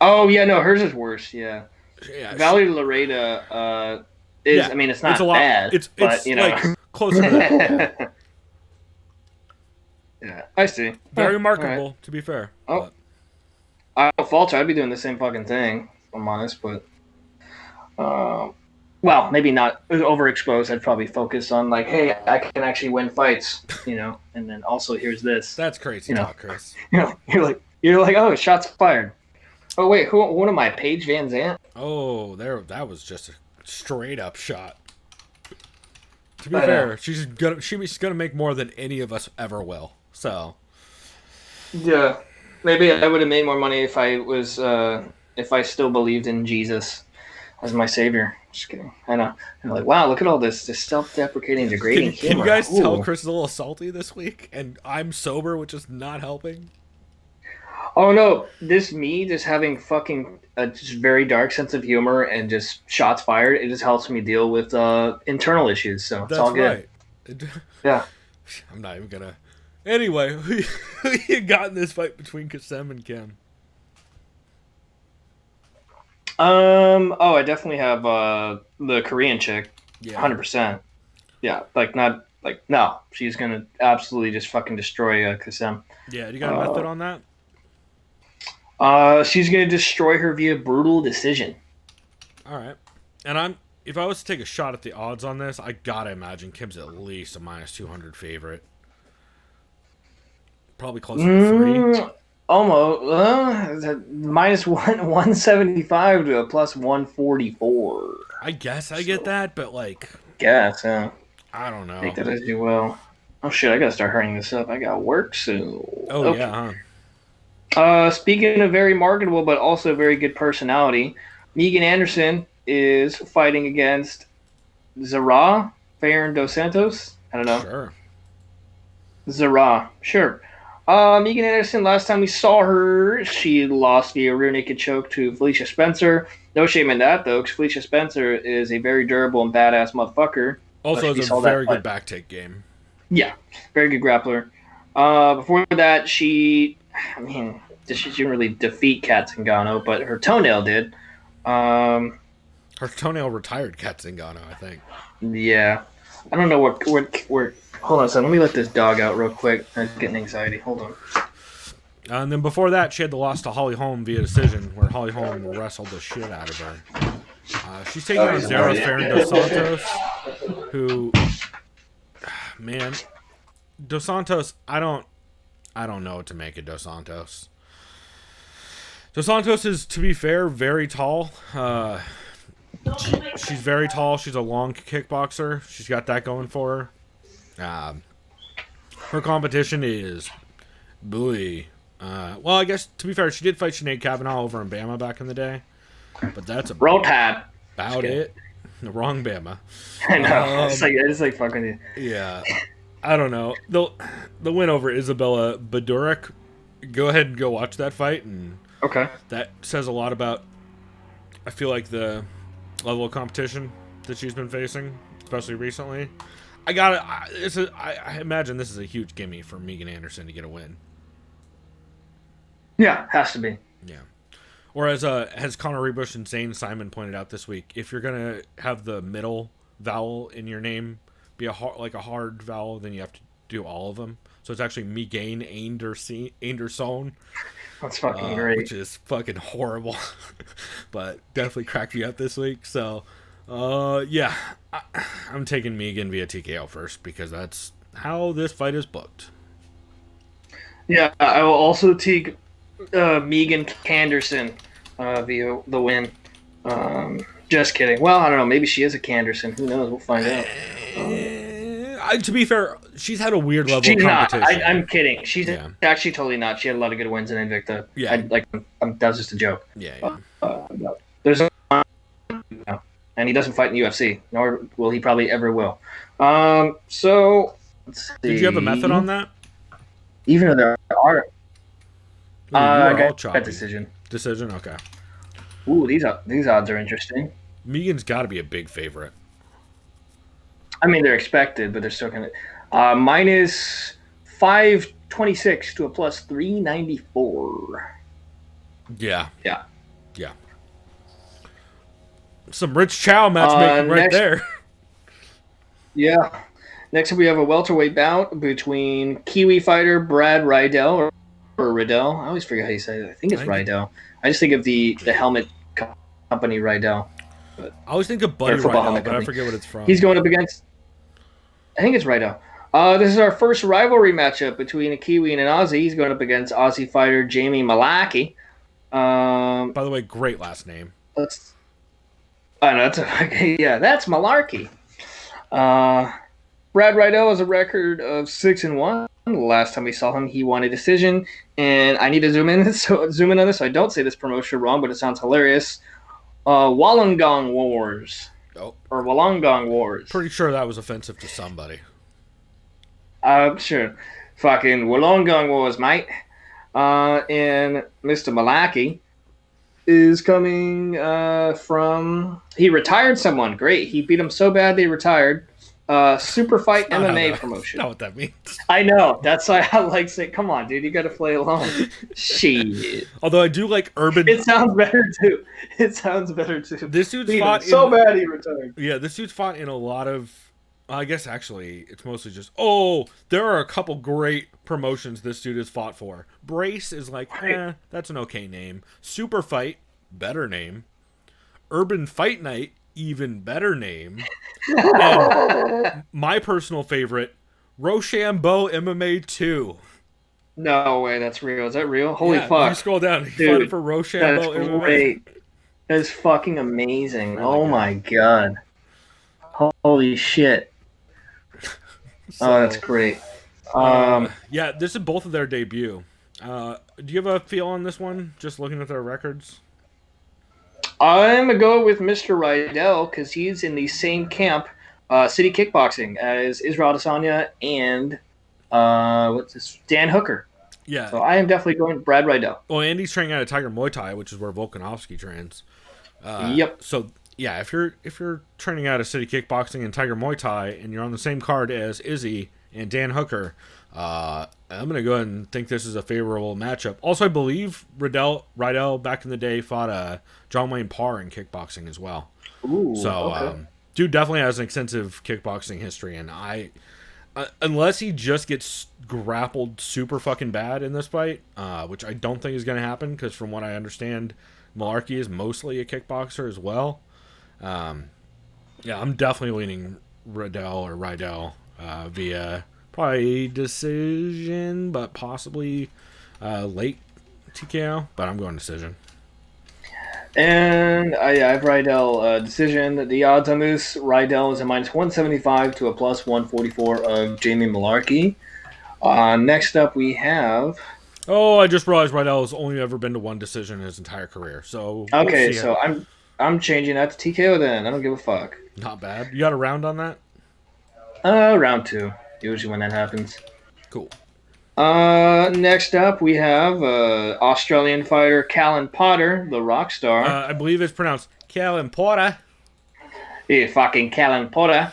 Speaker 6: Oh, yeah, no, hers is worse, yeah. Valerie Lareda is, yeah, I mean, it's not bad, but, you know.
Speaker 5: Like, closer to that, yeah.
Speaker 6: Yeah, I see.
Speaker 5: Very marketable, right, to be fair.
Speaker 6: Oh, I don't falter. I'd be doing the same fucking thing, if I'm honest, but... well, maybe not overexposed. I'd probably focus on like, hey, I can actually win fights, you know. And then also, here's this.
Speaker 5: That's crazy, talk, Chris.
Speaker 6: You know, you're like, oh, shots fired. Oh wait, what am I? Paige Van Zandt?
Speaker 5: Oh, that was just a straight up shot. To be fair, she's gonna make more than any of us ever will. So.
Speaker 6: Yeah, maybe I would have made more money if I was if I still believed in Jesus as my savior. Just kidding. I know. I'm like, wow, look at all this self-deprecating, degrading
Speaker 5: Can
Speaker 6: humor.
Speaker 5: you guys tell
Speaker 6: Ooh.
Speaker 5: Chris is a little salty this week, and I'm sober, which is not helping?
Speaker 6: Oh no, me just having fucking a just very dark sense of humor and just shots fired. It just helps me deal with internal issues. So it's all good.
Speaker 5: Right.
Speaker 6: Yeah.
Speaker 5: I'm not even gonna. Anyway, who you got in this fight between Kasem and Kim?
Speaker 6: Oh, I definitely have the Korean chick.
Speaker 5: Yeah.
Speaker 6: 100%. Yeah, no, she's gonna absolutely just fucking destroy Kasem.
Speaker 5: Yeah, do you got a method on that?
Speaker 6: She's gonna destroy her via brutal decision.
Speaker 5: All right. And if I was to take a shot at the odds on this, I gotta imagine Kim's at least a -200 favorite. Probably closer to 3.
Speaker 6: Almost. -175 to a +144.
Speaker 5: I guess I get that, but like,
Speaker 6: Guess, yeah.
Speaker 5: I don't know.
Speaker 6: Take that as you will. Oh shit, I gotta start hurrying this up. I got work soon.
Speaker 5: Oh,
Speaker 6: Okay.
Speaker 5: yeah, huh?
Speaker 6: Speaking of very marketable but also very good personality, Megan Anderson is fighting against Zara Fairn dos Santos. I don't know.
Speaker 5: Sure.
Speaker 6: Zara, sure. Megan Anderson, last time we saw her, she lost via rear naked choke to Felicia Spencer. No shame in that, though, because Felicia Spencer is a very durable and badass motherfucker.
Speaker 5: Also, it's a very good back take game.
Speaker 6: Yeah, very good grappler. Before that, she didn't really defeat Kat Zingano, but her toenail did.
Speaker 5: Her toenail retired Kat Zingano, I think.
Speaker 6: Yeah. I don't know what hold on a second. Let me let this dog out real quick. I'm getting anxiety. Hold on.
Speaker 5: And then before that, she had the loss to Holly Holm via decision, where Holly Holm wrestled the shit out of her. She's taking on Zara Fairn dos Santos, who, man, dos Santos, I don't know what to make of dos Santos. Dos Santos is, to be fair, very tall. She's very tall. She's a long kickboxer. She's got that going for her. Her competition is Bowie. Well, I guess, to be fair, she did fight Sinead Kavanaugh over in Bama back in the day. But that's
Speaker 6: Roll Tide.
Speaker 5: about it. The wrong Bama.
Speaker 6: I know. It's like fucking.
Speaker 5: Yeah. I don't know. The win over Isabella Badurek. Go ahead and go watch that fight. And
Speaker 6: Okay.
Speaker 5: that says a lot about, I feel like, the level of competition that she's been facing, especially recently. I imagine this is a huge gimme for Megan Anderson to get a win.
Speaker 6: Yeah, has to be.
Speaker 5: Yeah. Or as Connor Rebush and Zane Simon pointed out this week, if you're gonna have the middle vowel in your name be a hard vowel, then you have to do all of them. So it's actually Megan Anderson.
Speaker 6: That's fucking great.
Speaker 5: Which is fucking horrible, but definitely cracked me up this week. So, yeah, I'm taking Megan via TKO first because that's how this fight is booked.
Speaker 6: Yeah, I will also take Megan Canderson via the win. Just kidding. Well, I don't know. Maybe she is a Canderson. Who knows? We'll find out.
Speaker 5: To be fair, she's had a weird level of competition.
Speaker 6: Not. I'm kidding. She's actually totally not. She had a lot of good wins in Invicta.
Speaker 5: Yeah.
Speaker 6: That was just a joke.
Speaker 5: Yeah.
Speaker 6: There's no, and he doesn't fight in the UFC, nor will he probably ever will. So let's see.
Speaker 5: Did you have a method on that?
Speaker 6: Even though there are,
Speaker 5: I
Speaker 6: got that decision.
Speaker 5: Decision, okay.
Speaker 6: Ooh, these odds are interesting.
Speaker 5: Megan's got to be a big favorite.
Speaker 6: I mean, they're expected, but they're still kind of minus 526 to a plus 394.
Speaker 5: Yeah.
Speaker 6: Yeah.
Speaker 5: Some Rich Chow matchmaking right there.
Speaker 6: Yeah. Next up, we have a welterweight bout between Kiwi fighter Brad Rydell or Riddell. I always forget how you say it. I think it's Rydell. I just think of the helmet company Rydell.
Speaker 5: I always think of Buddy Rydell, but I forget what it's from.
Speaker 6: He's going up against. I think it's Rydell. This is our first rivalry matchup between a Kiwi and an Aussie. He's going up against Aussie fighter Jamie Malaki.
Speaker 5: By the way, great last name.
Speaker 6: That's Malarkey. Brad Riddell has a record of 6-1. The last time we saw him, he won a decision, and I need to zoom in on this so I don't say this promotion wrong, but it sounds hilarious. Wollongong Wars.
Speaker 5: Oh.
Speaker 6: Or Wollongong Wars.
Speaker 5: Pretty sure that was offensive to somebody.
Speaker 6: I'm sure. Fucking Wollongong Wars, mate. And Mr. Malaki is coming from... He retired someone. Great. He beat him so bad they retired. Super Fight MMA promotion.
Speaker 5: Not what that means.
Speaker 6: I know. That's why I like saying, come on, dude. You got to play along. Shit.
Speaker 5: Although I do like Urban...
Speaker 6: It sounds better, too.
Speaker 5: This dude's
Speaker 6: Beat
Speaker 5: fought
Speaker 6: him so bad he retired.
Speaker 5: Yeah, this dude's fought in a lot of... I guess, actually, it's mostly just... Oh, there are a couple great promotions this dude has fought for. Brace is like, that's an okay name. Super Fight, better name. Urban Fight Night, even better name. And my personal favorite, Rochambeau MMA 2.
Speaker 6: No way, that's real. Is that real? Holy
Speaker 5: Yeah,
Speaker 6: fuck.
Speaker 5: You scroll down, he
Speaker 6: Dude,
Speaker 5: fought for Rochambeau
Speaker 6: that's
Speaker 5: MMA.
Speaker 6: great. That's fucking amazing.
Speaker 5: Really
Speaker 6: oh
Speaker 5: good.
Speaker 6: my god. Holy shit. Oh, that's great.
Speaker 5: Yeah, this is both of their debut. Do you have a feel on this one, just looking at their records?
Speaker 6: I'm going to go with Mr. Rydell because he's in the same camp, City Kickboxing, as Israel Adesanya and Dan Hooker.
Speaker 5: Yeah.
Speaker 6: So I am definitely going Brad Rydell.
Speaker 5: Well, Andy's training out of Tiger Muay Thai, which is where Volkanovski trains.
Speaker 6: Yep.
Speaker 5: So yeah, if you're training out of City Kickboxing and Tiger Muay Thai, and you're on the same card as Izzy and Dan Hooker, I'm gonna go ahead and think this is a favorable matchup. Also, I believe Rydell back in the day fought John Wayne Parr in kickboxing as well.
Speaker 6: Ooh,
Speaker 5: So
Speaker 6: okay.
Speaker 5: dude definitely has an extensive kickboxing history, and unless he just gets grappled super fucking bad in this fight, which I don't think is going to happen, because from what I understand, Malarkey is mostly a kickboxer as well. Yeah, I'm definitely leaning Rydell via probably decision, but possibly late TKO, but I'm going decision.
Speaker 6: And I have Rydell decision. The odds on this, Rydell is a minus 175 to a plus 144 of Jamie Malarkey. Next up, we have...
Speaker 5: Oh, I just realized Rydell has only ever been to one decision in his entire career. So we'll
Speaker 6: Okay,
Speaker 5: see
Speaker 6: so I'm changing that to TKO then. I don't give a fuck.
Speaker 5: not bad. You got a round on that?
Speaker 6: Round 2, usually when that happens.
Speaker 5: Cool.
Speaker 6: Next up, we have Australian fighter Callan Potter, the rock star.
Speaker 5: I believe it's pronounced Callan Porter.
Speaker 6: Hey, fucking Callan Potter.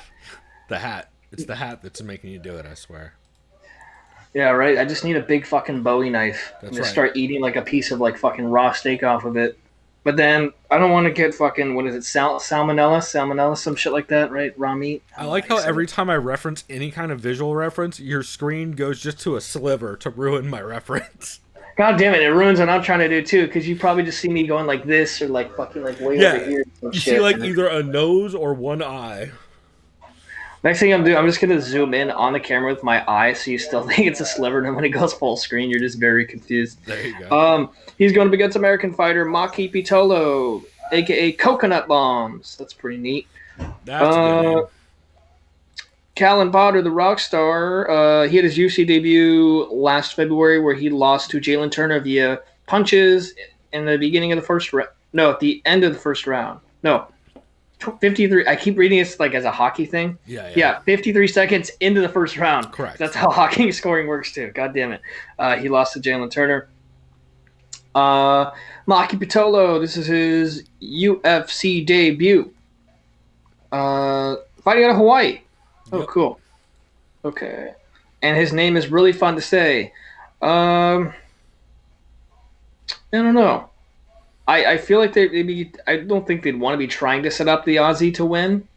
Speaker 5: The hat. It's the hat that's making you do it, I swear.
Speaker 6: Yeah, right. I just need a big fucking Bowie knife.
Speaker 5: That's
Speaker 6: I'm gonna
Speaker 5: right.
Speaker 6: start eating like a piece of like fucking raw steak off of it. But then I don't want to get fucking what is it, salmonella, some shit like that, right? Raw meat.
Speaker 5: I like how every time I reference any kind of visual reference, your screen goes just to a sliver to ruin my reference.
Speaker 6: God damn it! It ruins what I'm trying to do too, because you probably just see me going like this or like fucking like way over here.
Speaker 5: You see like either a nose or one eye.
Speaker 6: Next thing I'm doing, I'm just gonna zoom in on the camera with my eye, so you still think it's a sliver, and then when it goes full screen, you're just very confused.
Speaker 5: There you go.
Speaker 6: He's going up against American fighter Maki Pitolo, aka Coconut Bombs. That's pretty neat.
Speaker 5: That's a good name.
Speaker 6: Callan Potter, the rock star, he had his UFC debut last February, where he lost to Jalen Turner via punches in the beginning of the first round. No, at the end of the first round. No. 53. I keep reading it like as a hockey thing.
Speaker 5: Yeah.
Speaker 6: 53 seconds into the first round.
Speaker 5: Correct.
Speaker 6: That's how hockey scoring works too. God damn it. He lost to Jalen Turner. Maki Pitolo, this is his UFC debut. Fighting out of Hawaii. Oh,
Speaker 5: Yep.
Speaker 6: cool. Okay. And his name is really fun to say. I don't know. I feel like I don't think they'd want to be trying to set up the Aussie to win,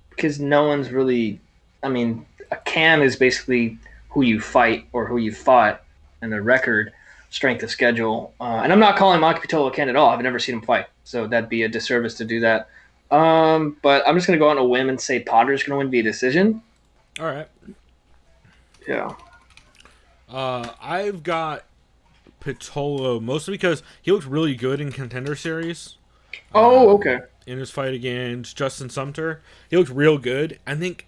Speaker 6: because no one's really. I mean, a can is basically who you fight or who you fought, and the record, strength of schedule. And I'm not calling Maki Pitolo a can at all. I've never seen him fight, so that'd be a disservice to do that. But I'm just gonna go on a whim and say Potter's gonna win via decision.
Speaker 5: All right.
Speaker 6: Yeah.
Speaker 5: I've got Pitolo mostly because he looked really good in Contender Series.
Speaker 6: Oh, okay.
Speaker 5: In his fight against Justin Sumter, he looked real good. I think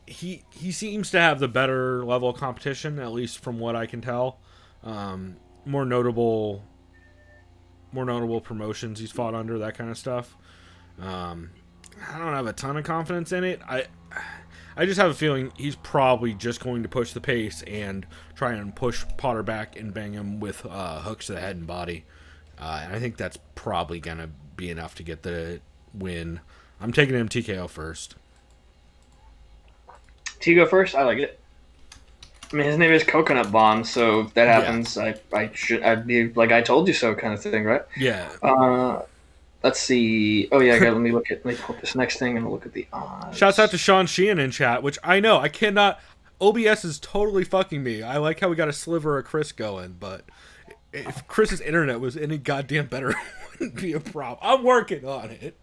Speaker 5: he seems to have the better level of competition, at least from what I can tell. More notable promotions he's fought under, that kind of stuff. I don't have a ton of confidence in it. I just have a feeling he's probably just going to push the pace and try and push Potter back and bang him with hooks to the head and body. And I think that's probably going to be enough to get the win. I'm taking him TKO first.
Speaker 6: Tigo first? I like it. I mean, his name is Coconut Bomb, so if that happens, I'd be like, I told you so kind of thing, right?
Speaker 5: Yeah.
Speaker 6: Let's see. Oh, yeah, let me pull up this next thing and look at the odds.
Speaker 5: Shouts out to Sean Sheehan in chat, which I know, I cannot... OBS is totally fucking me. I like how we got a sliver of Chris going, but if Chris's internet was any goddamn better, it wouldn't be a problem. I'm working on it.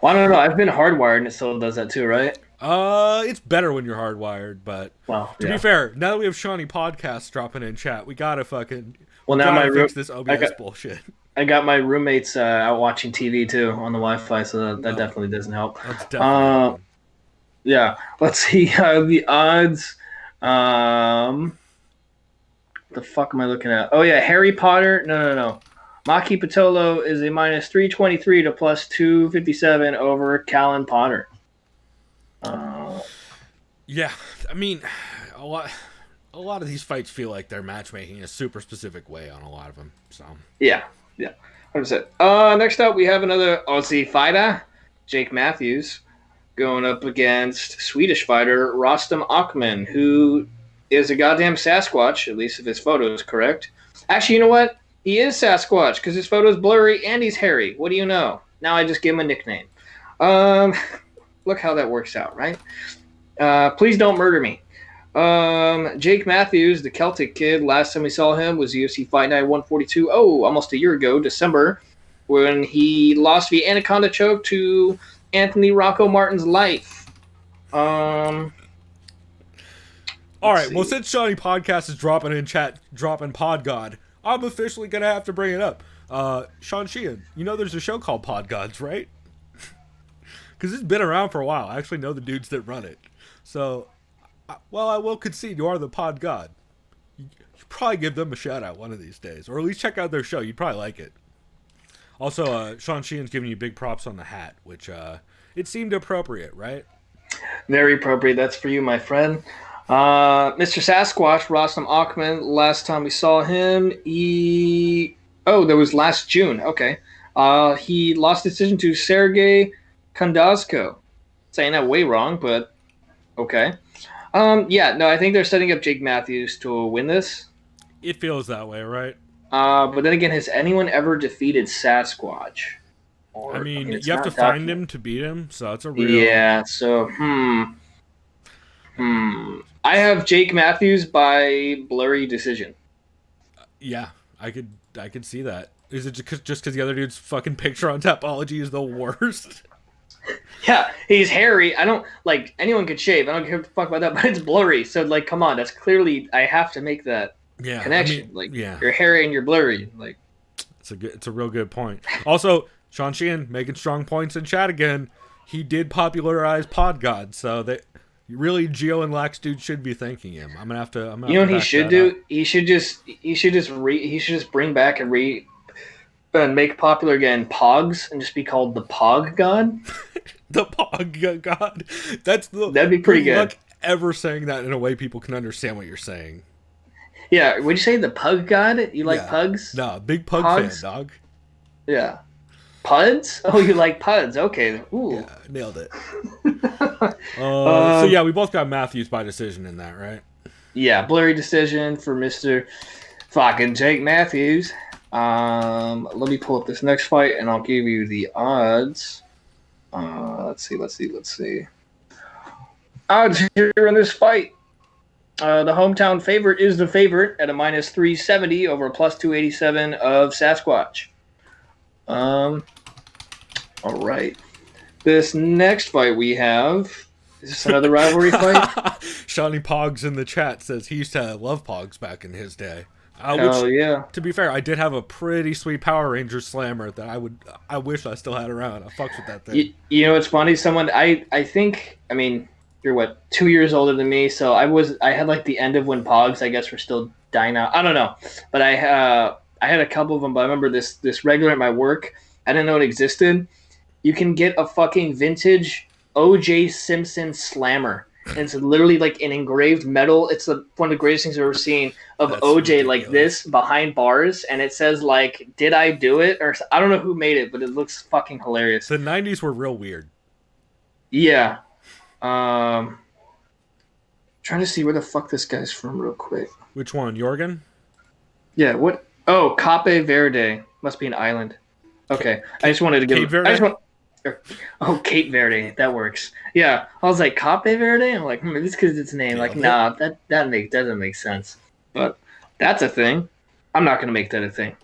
Speaker 6: Well, I don't know. I've been hardwired and it still does that too, right?
Speaker 5: It's better when you're hardwired, but to be fair, now that we have Shawnee Podcasts dropping in chat, we gotta fucking fix this OBS bullshit.
Speaker 6: I got my roommates out watching TV too on the Wi-Fi, so that definitely doesn't help.
Speaker 5: That's definitely
Speaker 6: yeah. Let's see the odds. The fuck am I looking at? Oh yeah, Harry Potter. No. Maki Patolo is a minus 323 to plus 257 over Callan Potter.
Speaker 5: Yeah, I mean, a lot of these fights feel like they're matchmaking a super specific way on a lot of them. So
Speaker 6: yeah. 100%. Next up, we have another Aussie fighter, Jake Matthews, going up against Swedish fighter Rostam Akman, who is a goddamn Sasquatch, at least if his photo is correct. Actually, you know what? He is Sasquatch because his photo is blurry and he's hairy. What do you know? Now I just give him a nickname. Look how that works out, right? Please don't murder me. Jake Matthews, the Celtic kid, last time we saw him was UFC Fight Night 142. Oh, almost a year ago, December, when he lost via Anaconda choke to Anthony Rocco Martin's life.
Speaker 5: All right, well, since Shawnee Podcast is dropping in chat, dropping Pod God, I'm officially going to have to bring it up. Sean Sheehan, you know there's a show called Pod Gods, right? Because it's been around for a while. I actually know the dudes that run it. So, well, I will concede you are the Pod God. You should probably give them a shout out one of these days. Or at least check out their show. You'd probably like it. Also, Sean Sheehan's giving you big props on the hat, which it seemed appropriate, right?
Speaker 6: Very appropriate. That's for you, my friend. Mr. Sasquatch, Rostam Akman, last time we saw him, that was last June. Okay. He lost decision to Sergey Kondazko. Saying that way wrong, but okay. I think they're setting up Jake Matthews to win this.
Speaker 5: It feels that way, right?
Speaker 6: But then again, has anyone ever defeated Sasquatch?
Speaker 5: I mean you have to find him to beat him, so it's a real...
Speaker 6: Yeah, so, I have Jake Matthews by blurry decision.
Speaker 5: Yeah, I could see that. Is it just because the other dude's fucking picture on Tapology is the worst?
Speaker 6: Yeah, he's hairy. I don't, like, anyone could shave. I don't give a fuck about that, but it's blurry. So, like, come on. That's clearly, I have to make that connection. I mean, you're hairy and you're blurry. Like,
Speaker 5: it's a real good point. Also, Sean Sheehan making strong points in chat again. He did popularize Pod God, so that really Geo and Lax dude should be thanking him. I'm gonna have to.
Speaker 6: You know what he should do? He should just bring back and make popular again Pogs and just be called the Pog God.
Speaker 5: The Pog God. That'd
Speaker 6: be pretty good.
Speaker 5: Luck ever saying that in a way people can understand what you're saying.
Speaker 6: Yeah, would you say the Pug God? You like pugs?
Speaker 5: No, big pug
Speaker 6: Pogs?
Speaker 5: fan, dog.
Speaker 6: Yeah. Puds? Oh, you like puds. Okay. Ooh.
Speaker 5: Yeah, nailed it. So, yeah, we both got Matthews by decision in that, right?
Speaker 6: Yeah, blurry decision for Mr. fucking Jake Matthews. Let me pull up this next fight, and I'll give you the odds. Let's see. Odds here in this fight. The hometown favorite is the favorite at a minus 370 over a plus 287 of Sasquatch. All right. This next fight we have, is this another rivalry fight?
Speaker 5: Shawnee Pogs in the chat says he used to love Pogs back in his day.
Speaker 6: Yeah.
Speaker 5: To be fair, I did have a pretty sweet Power Rangers slammer that I wish I still had around. I fucks with that thing.
Speaker 6: You know, it's funny. I think, you're what, 2 years older than me, so I had like the end of when Pogs, I guess, were still dying out. I don't know, but I had a couple of them. But I remember this regular at my work. I didn't know it existed. You can get a fucking vintage O.J. Simpson slammer. And it's literally like an engraved metal. It's one of the greatest things I've ever seen of
Speaker 5: That's
Speaker 6: OJ
Speaker 5: ridiculous.
Speaker 6: like this behind bars, and it says like, "Did I do it?" Or I don't know who made it, but it looks fucking hilarious.
Speaker 5: The 90s were real weird.
Speaker 6: Yeah. Trying to see where the fuck this guy's from real quick.
Speaker 5: Which one? Jorgen?
Speaker 6: Yeah. What? Oh, Cape Verde must be an island. Okay, I just wanted to give.
Speaker 5: Cape Verde?
Speaker 6: I just want. Oh, Cape Verde. That works. Yeah, I was like Cape Verde. I'm like, maybe it's because it's a name. Like, nah, that doesn't make sense. But that's a thing. I'm not gonna make that a thing.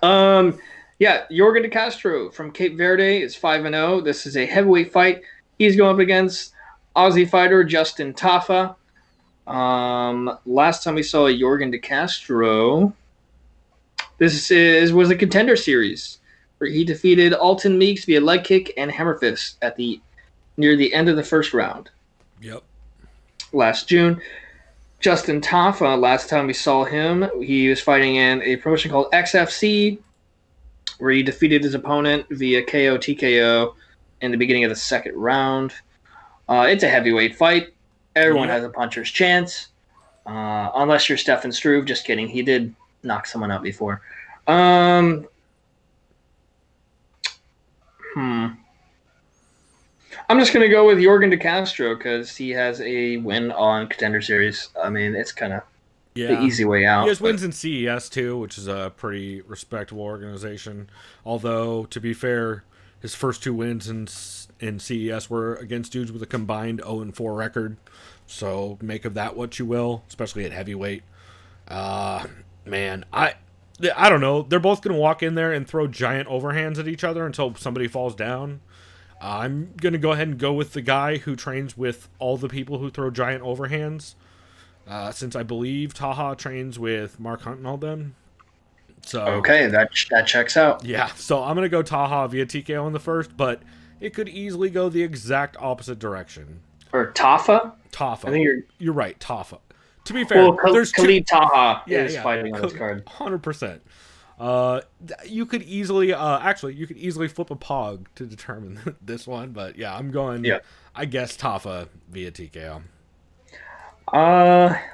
Speaker 6: Yeah, Jorgen De Castro from Cape Verde is 5-0. This is a heavyweight fight. He's going up against Aussie fighter Justin Tafa. Last time we saw Jorgen De Castro, this was a contender series where he defeated Alton Meeks via leg kick and hammer fist near the end of the first round.
Speaker 5: Yep.
Speaker 6: Last June. Justin Tafa, last time we saw him, he was fighting in a promotion called XFC, where he defeated his opponent via KO TKO in the beginning of the second round. It's a heavyweight fight. Everyone has a puncher's chance, unless you're Stefan Struve. Just kidding. He did knock someone out before. I'm just going to go with Jorgen De Castro because he has a win on Contender Series. I mean, it's kind of the easy way out.
Speaker 5: He has wins in CES too, which is a pretty respectable organization. Although, to be fair, his first 2 wins in CES were against dudes with a combined 0-4 record. So make of that what you will, especially at heavyweight. Man, I don't know. They're both going to walk in there and throw giant overhands at each other until somebody falls down. I'm going to go ahead and go with the guy who trains with all the people who throw giant overhands. Since I believe Taha trains with Mark Hunt and all them. So
Speaker 6: okay, that checks out.
Speaker 5: Yeah, so I'm going to go Taha via TKO in the first, but it could easily go the exact opposite direction.
Speaker 6: Or Tafa?
Speaker 5: Tafa.
Speaker 6: I think
Speaker 5: you're right, Tafa. To be fair,
Speaker 6: there's Khalid Taha is fighting on this card.
Speaker 5: 100%. You could easily flip a pog to determine this one, but yeah, I'm going. Yeah. I guess Tafa via TKO.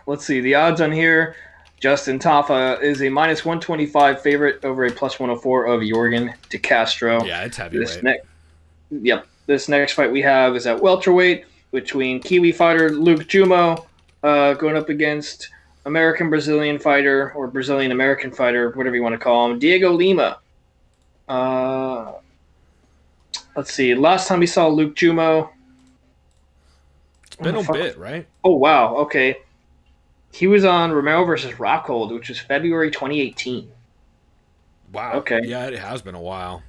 Speaker 6: Let's see the odds on here. Justin Tafa is a -125 favorite over a +104 of Jorgen De Castro.
Speaker 5: Yeah, it's heavyweight.
Speaker 6: This next fight we have is at welterweight between Kiwi fighter Luke Jumo going up against American-Brazilian fighter or Brazilian-American fighter, whatever you want to call him, Diego Lima. Let's see. Last time we saw Luke Jumo.
Speaker 5: It's been a bit, right?
Speaker 6: Oh, wow. Okay. He was on Romero versus Rockhold, which was February 2018.
Speaker 5: Wow.
Speaker 6: Okay.
Speaker 5: Yeah, it has been a while.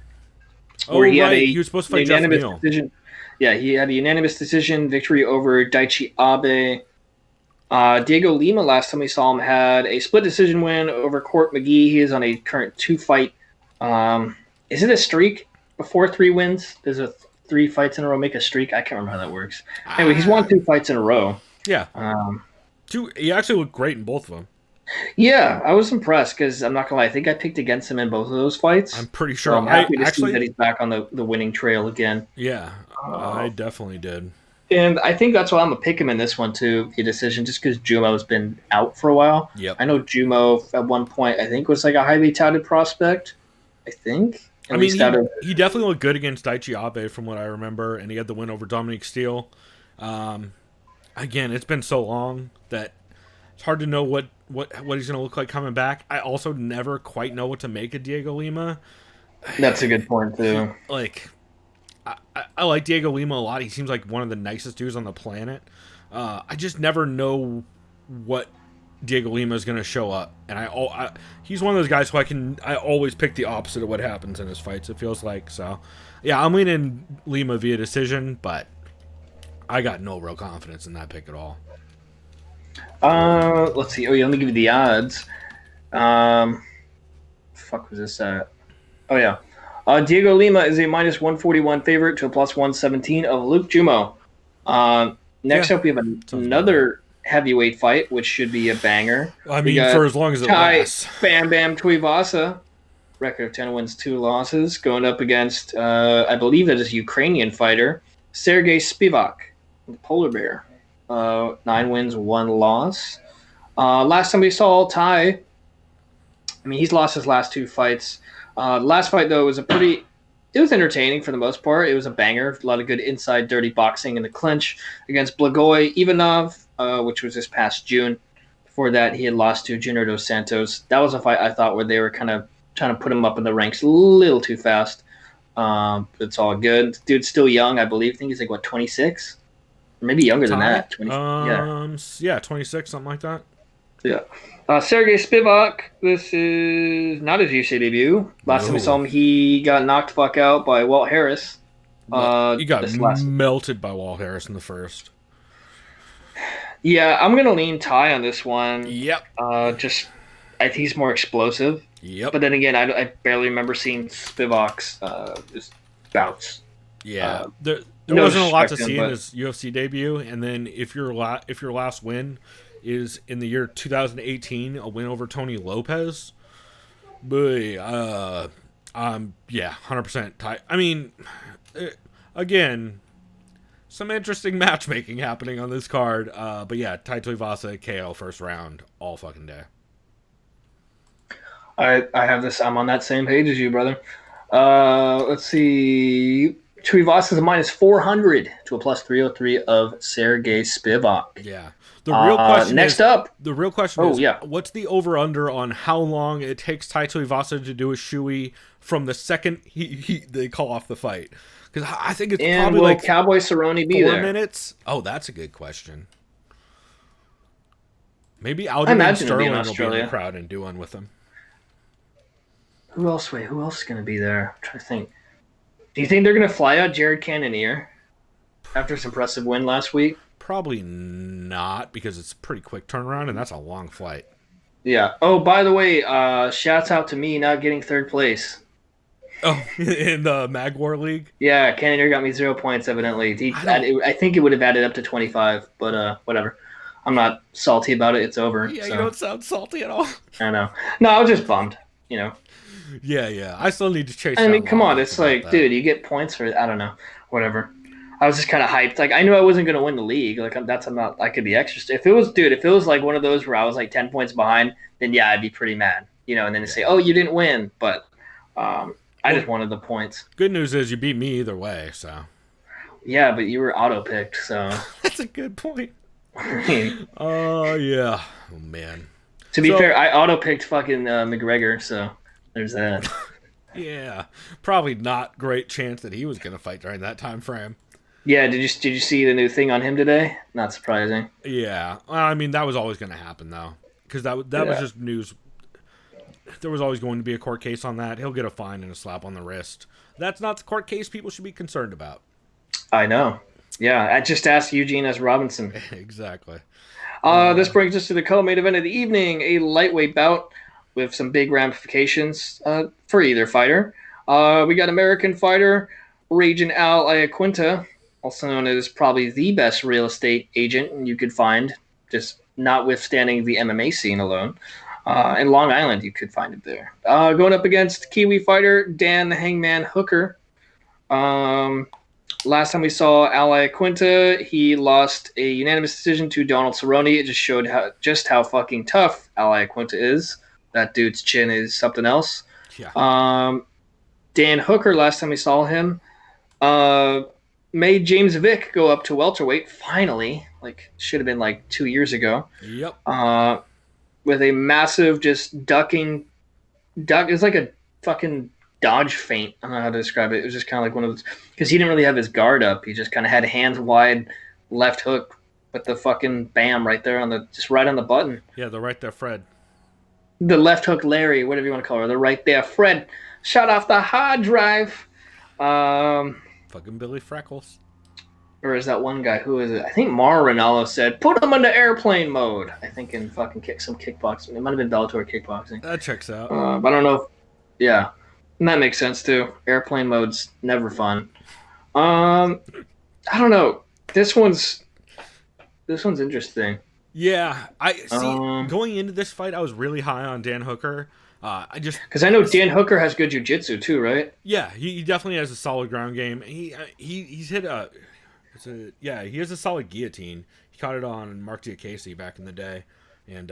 Speaker 6: He
Speaker 5: was supposed to fight Jeff Neal.
Speaker 6: Decision. Yeah, he had a unanimous decision victory over Daichi Abe. Diego Lima, last time we saw him, had a split decision win over Court McGee. He is on a current 2-fight. Is it a streak before 3 wins? Does 3 fights in a row make a streak? I can't remember how that works. Anyway, he's won 2 fights in a row.
Speaker 5: Yeah. He actually looked great in both of them.
Speaker 6: Yeah, I was impressed because I'm not gonna lie. I think I picked against him in both of those fights.
Speaker 5: I'm pretty sure.
Speaker 6: So I'm happy to see that he's back on the winning trail again.
Speaker 5: Yeah, I definitely did.
Speaker 6: And I think that's why I'm gonna pick him in this one too, the decision, just because Jumo's been out for a while.
Speaker 5: Yep.
Speaker 6: I know Jumo at one point I think was like a highly touted prospect. I think.
Speaker 5: He definitely looked good against Daichi Abe from what I remember, and he had the win over Dominic Steele. Again, it's been so long that it's hard to know what he's going to look like coming back. I also never quite know what to make of Diego Lima.
Speaker 6: That's a good point too.
Speaker 5: I like Diego Lima a lot. He seems like one of the nicest dudes on the planet. I just never know what Diego Lima is going to show up, and he's one of those guys who I always pick the opposite of what happens in his fights. It feels like so. Yeah, I'm leaning Lima via decision, but I got no real confidence in that pick at all.
Speaker 6: Let's see. Oh, yeah, let me give you the odds. Fuck was this at? Oh yeah. Diego Lima is a -141 favorite to a +117 of Luke Jumo. Next
Speaker 5: Yeah.
Speaker 6: up, we have another heavyweight fight, which should be a banger.
Speaker 5: I
Speaker 6: We
Speaker 5: mean,
Speaker 6: got
Speaker 5: for as long as it
Speaker 6: Tai
Speaker 5: lasts.
Speaker 6: Bam Bam Tuivasa, record of 10 wins, 2 losses, going up against, I believe that is a Ukrainian fighter, Sergey Spivak, the polar bear. 9 wins, 1 loss. Last time we saw Tai, I mean, he's lost his last 2 fights. Last fight, though, was it was entertaining for the most part. It was a banger. A lot of good inside dirty boxing in the clinch against Blagoy Ivanov, which was this past June. Before that, he had lost to Junior Dos Santos. That was a fight I thought where they were kind of trying to put him up in the ranks a little too fast. It's all good. Dude's still young, I believe. I think he's like, 26? Or maybe younger than that. 20,
Speaker 5: yeah, 26, something like that.
Speaker 6: Yeah. Sergey Spivak, this is not his UFC debut. Last time we saw him, he got knocked fuck out by Walt Harris.
Speaker 5: He got melted by Walt Harris in the first.
Speaker 6: Yeah, I'm going to lean Tai on this one.
Speaker 5: Yep.
Speaker 6: I think he's more explosive.
Speaker 5: Yep.
Speaker 6: But then again, I barely remember seeing Spivak's just bouts.
Speaker 5: Yeah. There
Speaker 6: no
Speaker 5: wasn't a lot to
Speaker 6: disrespect
Speaker 5: see
Speaker 6: him,
Speaker 5: in his UFC debut, and then if your last win is in the year 2018, a win over Tony Lopez, boy, yeah, 100% Tai. I mean, again, some interesting matchmaking happening on this card, but yeah, Tai Tuivasa KO first round all fucking day.
Speaker 6: I have this. I'm on that same page as you, brother. Let's see. Tuivasa is a minus 400 to a plus 303 of Sergey Spivak.
Speaker 5: Yeah. The real question is,
Speaker 6: yeah.
Speaker 5: What's the over-under on how long it takes Tai Tuivasa to do a shoey from the second they call off the fight? Because I think it's probably like
Speaker 6: Cowboy Cerrone be
Speaker 5: 4
Speaker 6: there?
Speaker 5: minutes. Oh, that's a good question. Maybe Aljamain Sterling will be in the crowd and do one with him.
Speaker 6: Who else? Wait, who else is going to be there? I'm trying to think. Do you think they're going to fly out Jared Cannonier after his impressive win last week?
Speaker 5: Probably not, because it's a pretty quick turnaround, and that's a long flight.
Speaker 6: Yeah. Oh, by the way, shouts out to me not getting 3rd place.
Speaker 5: Oh, in the Magwar League?
Speaker 6: Yeah, Cannonier got me 0 points, evidently. I think it would have added up to 25, but whatever. I'm not salty about it. It's over.
Speaker 5: Yeah,
Speaker 6: so.
Speaker 5: You don't sound salty at all.
Speaker 6: I know. No, I was just bummed, you know.
Speaker 5: Yeah. I still need to chase.
Speaker 6: I mean, come on. It's like, dude, you get points for it. I don't know. Whatever. I was just kind of hyped. Like, I knew I wasn't going to win the league. Like, I could be extra. If it was like one of those where I was like 10 points behind, then yeah, I'd be pretty mad. You know, and then they say, oh, you didn't win. But I just wanted the points.
Speaker 5: Good news is you beat me either way, so.
Speaker 6: Yeah, but you were auto-picked, so.
Speaker 5: That's a good point. Oh, yeah. Oh, man.
Speaker 6: To be fair, I auto-picked fucking McGregor, so there's that.
Speaker 5: Yeah. Probably not great chance that he was going to fight during that time frame.
Speaker 6: Yeah, did you see the new thing on him today? Not surprising.
Speaker 5: Yeah. I mean, that was always going to happen, though. Because that was just news. There was always going to be a court case on that. He'll get a fine and a slap on the wrist. That's not the court case people should be concerned about.
Speaker 6: I know. Yeah, I just asked Eugene S. Robinson.
Speaker 5: Exactly.
Speaker 6: This brings us to the co-main event of the evening, a lightweight bout with some big ramifications for either fighter. We got American fighter Raging Al Iaquinta, also known as probably the best real estate agent you could find, just notwithstanding the MMA scene alone. In Long Island, you could find it there. Going up against Kiwi fighter Dan the Hangman Hooker. Last time we saw Al Iaquinta, he lost a unanimous decision to Donald Cerrone. It just showed how fucking tough Al Iaquinta is. That dude's chin is something else.
Speaker 5: Yeah.
Speaker 6: Dan Hooker, last time we saw him, made James Vick go up to welterweight, finally. Like, should have been like 2 years ago.
Speaker 5: Yep.
Speaker 6: With a massive just duck. It's like a fucking dodge feint. I don't know how to describe it. It was just kind of like one of those, because he didn't really have his guard up. He just kind of had hands wide, left hook with the fucking bam right there right on the button.
Speaker 5: Yeah, they're right there, Fred.
Speaker 6: The left hook Larry, whatever you want to call her. They're right there. Fred, shut off the hard drive.
Speaker 5: Fucking Billy Freckles.
Speaker 6: Or is that one guy? Who is it? I think Mauro Ranallo said, put him into airplane mode. I think in fucking kickboxing. It might have been Bellator kickboxing.
Speaker 5: That checks out.
Speaker 6: But I don't know. Yeah. And that makes sense, too. Airplane mode's never fun. I don't know. This one's This one's interesting.
Speaker 5: Yeah, I see.
Speaker 6: Um,
Speaker 5: Going into this fight, I was really high on Dan Hooker.
Speaker 6: Because I know Dan Hooker has good jiu-jitsu too, right?
Speaker 5: Yeah, he definitely has a solid ground game. He's hit he has a solid guillotine. He caught it on Mark Diakese back in the day, and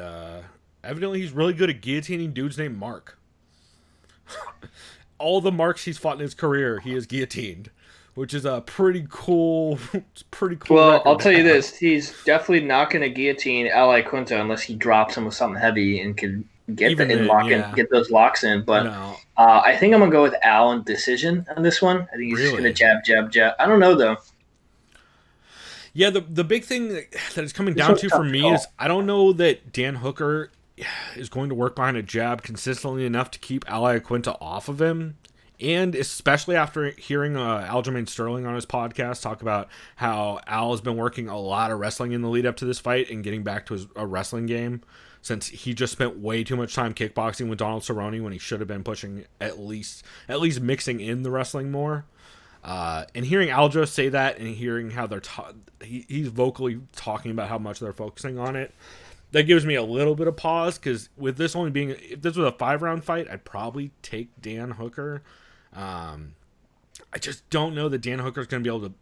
Speaker 5: evidently he's really good at guillotining dudes named Mark. All the Marks he's fought in his career, he has guillotined, which is a pretty cool. It's pretty cool.
Speaker 6: Well,
Speaker 5: record
Speaker 6: I'll
Speaker 5: to
Speaker 6: tell you
Speaker 5: have.
Speaker 6: this: he's definitely not going to guillotine Ali Quinta unless he drops him with something heavy and can get
Speaker 5: Even
Speaker 6: the
Speaker 5: then,
Speaker 6: lock
Speaker 5: yeah.
Speaker 6: in, get those locks in. But
Speaker 5: No,
Speaker 6: I think I'm gonna go with Al in decision on this one. I think he's just
Speaker 5: Really?
Speaker 6: gonna jab. I don't know though.
Speaker 5: yeah. The big thing that is coming
Speaker 6: This
Speaker 5: down
Speaker 6: one's
Speaker 5: to
Speaker 6: tough
Speaker 5: for
Speaker 6: to
Speaker 5: me
Speaker 6: call.
Speaker 5: is I don't know that Dan Hooker is going to work behind a jab consistently enough to keep Ali Quinta off of him. And especially after hearing Aljamain Sterling on his podcast talk about how Al has been working a lot of wrestling in the lead up to this fight and getting back to a wrestling game, since he just spent way too much time kickboxing with Donald Cerrone when he should have been pushing at least mixing in the wrestling more. And hearing Aljo say that and hearing how he's vocally talking about how much they're focusing on it, that gives me a little bit of pause, because with this only being, if this was a 5-round fight, I'd probably take Dan Hooker. I just don't know that Dan Hooker's going to be able to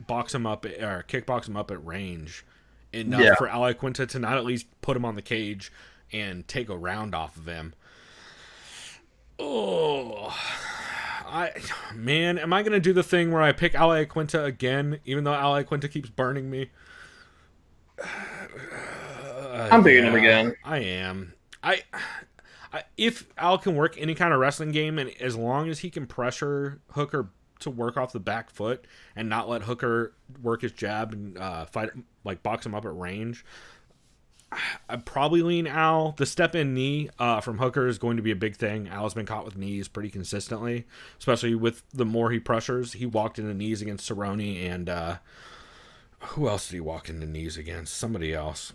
Speaker 5: box him up or kickbox him up at range enough for Ali Quinta to not at least put him on the cage and take a round off of him. Oh, am I going to do the thing where I pick Ali Quinta again, even though Ali Quinta keeps burning me?
Speaker 6: I'm picking him again.
Speaker 5: I am. If Al can work any kind of wrestling game, and as long as he can pressure Hooker to work off the back foot and not let Hooker work his jab and box him up at range, I'd probably lean Al. The step in knee from Hooker is going to be a big thing. Al's been caught with knees pretty consistently, especially with the more he pressures. He walked into knees against Cerrone, and who else did he walk into knees against? Somebody else.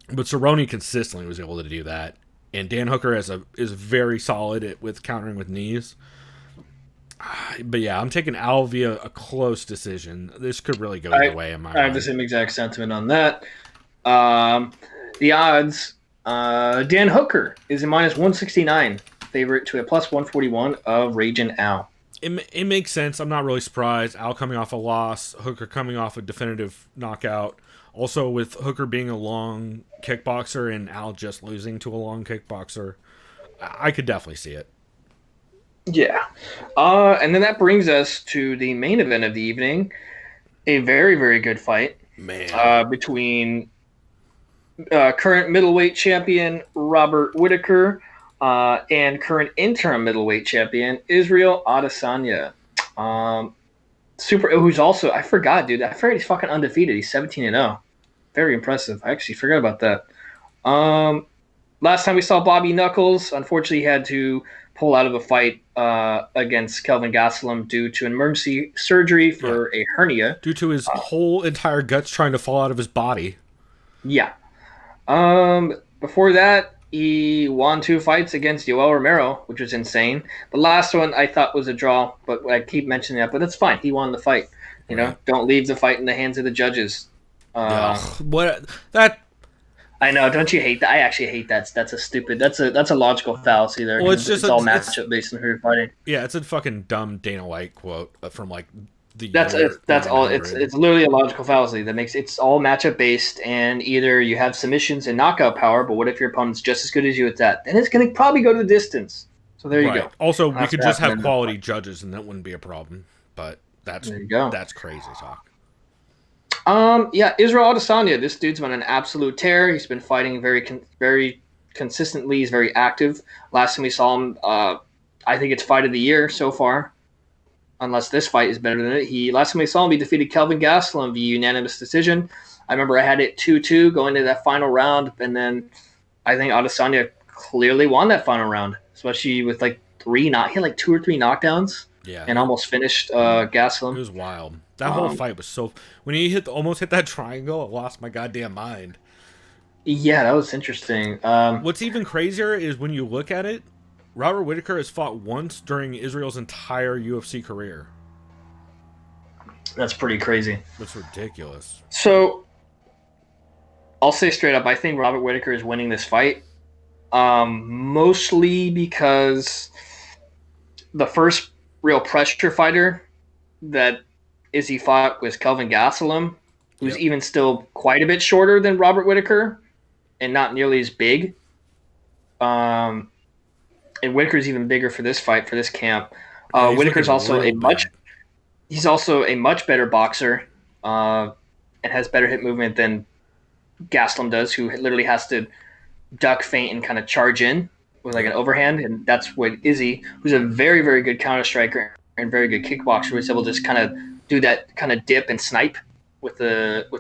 Speaker 5: But Cerrone consistently was able to do that. And Dan Hooker is very solid with countering with knees. But yeah, I'm taking Al via a close decision. This could really go either way in my
Speaker 6: I have
Speaker 5: mind.
Speaker 6: the same exact sentiment on that. The odds: Dan Hooker is a minus 169 favorite to a plus 141 of Raging Al.
Speaker 5: It makes sense. I'm not really surprised. Al coming off a loss, Hooker coming off a definitive knockout. Also, with Hooker being a long kickboxer and Al just losing to a long kickboxer, I could definitely see it.
Speaker 6: Yeah. And then that brings us to the main event of the evening. A very, very good fight between current middleweight champion Robert Whittaker and current interim middleweight champion Israel Adesanya. Who's also, I forgot, dude. I forgot he's fucking undefeated. He's 17-0. Very impressive. I actually forgot about that. Last time we saw Bobby Knuckles, unfortunately, he had to pull out of a fight against Kelvin Gastelum due to an emergency surgery for a hernia.
Speaker 5: Due to his whole entire guts trying to fall out of his body.
Speaker 6: Yeah. Before that, he won 2 fights against Yoel Romero, which was insane. The last one I thought was a draw, but I keep mentioning that. But that's fine. He won the fight. You know, don't leave the fight in the hands of the judges. I know. Don't you hate that? I actually hate that. That's a stupid. That's a logical fallacy there.
Speaker 5: Well, it's
Speaker 6: all matchup based on who you're fighting.
Speaker 5: Yeah, it's a fucking dumb Dana White quote from like the.
Speaker 6: That's all. It's literally a logical fallacy that makes it's all matchup based, and either you have submissions and knockout power, but what if your opponent's just as good as you at that? Then it's going to probably go to the distance. So there you go.
Speaker 5: Also, we could just have quality judges, and that wouldn't be a problem. But there you go. That's crazy talk.
Speaker 6: Israel Adesanya. This dude's been an absolute tear. He's been fighting very consistently. He's very active. Last time we saw him, I think it's fight of the year so far. Unless this fight is better than it. Last time we saw him, he defeated Kelvin Gastelum via unanimous decision. I remember I had it 2-2 going into that final round, and then I think Adesanya clearly won that final round, especially with he had 2 or 3 knockdowns.
Speaker 5: Yeah,
Speaker 6: and almost finished Gastelum.
Speaker 5: It was wild. That whole fight was so. When he almost hit that triangle, I lost my goddamn mind.
Speaker 6: Yeah, that was interesting.
Speaker 5: What's even crazier is when you look at it, Robert Whittaker has fought once during Israel's entire UFC career.
Speaker 6: That's pretty crazy.
Speaker 5: That's ridiculous.
Speaker 6: So, I'll say straight up, I think Robert Whittaker is winning this fight. Mostly because the first real pressure fighter that Izzy fought was Kelvin Gastelum, who's
Speaker 5: Yep.
Speaker 6: even still quite a bit shorter than Robert Whittaker and not nearly as big. And Whittaker's even bigger for this fight, for this camp.
Speaker 5: Yeah, he's
Speaker 6: Whittaker's
Speaker 5: looking
Speaker 6: also
Speaker 5: real big.
Speaker 6: he's also a much better boxer and has better hip movement than Gastelum does, who literally has to duck, feint, and kind of charge in with like an overhand. And that's what Izzy, who's a very, very good counter striker and very good kickboxer, was able to just kind of do that kind of dip and snipe with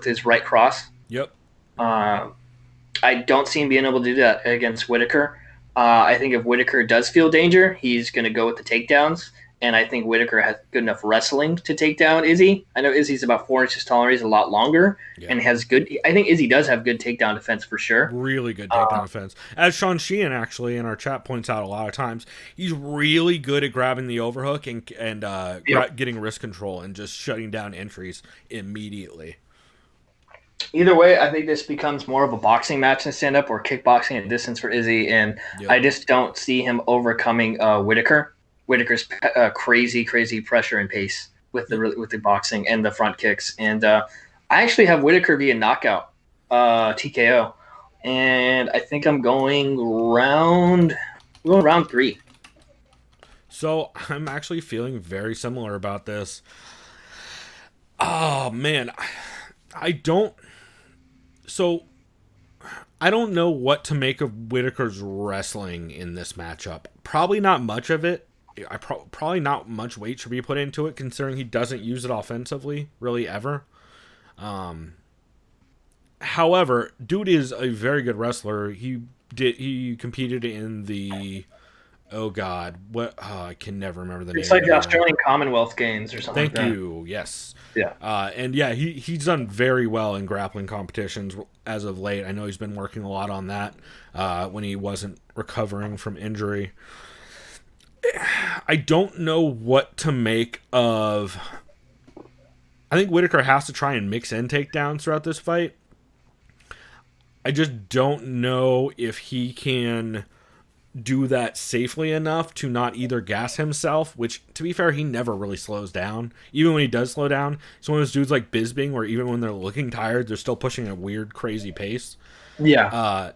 Speaker 6: his right cross.
Speaker 5: Yep.
Speaker 6: I don't see him being able to do that against Whittaker. I think if Whittaker does feel danger, he's going to go with the takedowns. And I think Whittaker has good enough wrestling to take down Izzy. I know Izzy's about 4 inches taller. He's a lot longer and has good. I think Izzy does have good takedown defense for sure.
Speaker 5: Really good takedown defense. As Sean Sheehan actually in our chat points out a lot of times, he's really good at grabbing the overhook and getting wrist control and just shutting down entries immediately.
Speaker 6: Either way, I think this becomes more of a boxing match in stand-up or kickboxing at distance for Izzy, and I just don't see him overcoming Whittaker. Whittaker's crazy pressure and pace with the boxing and the front kicks. And I actually have Whittaker via knockout, TKO. And I think I'm going round 3.
Speaker 5: So I'm actually feeling very similar about this. Oh man, I don't know what to make of Whittaker's wrestling in this matchup. Probably not much of it. Probably not much weight should be put into it, considering he doesn't use it offensively really ever. However, dude is a very good wrestler. He competed in the I can never remember the name.
Speaker 6: It's like the Australian Commonwealth Games or something.
Speaker 5: Thank you. Yes.
Speaker 6: Yeah.
Speaker 5: And yeah, he's done very well in grappling competitions as of late. I know he's been working a lot on that when he wasn't recovering from injury. I don't know what to make of. I think Whittaker has to try and mix in takedowns throughout this fight. I just don't know if he can do that safely enough to not either gas himself, which, to be fair, he never really slows down. Even when he does slow down, he's one of those dudes like Bisping where even when they're looking tired, they're still pushing a weird, crazy pace.
Speaker 6: Yeah.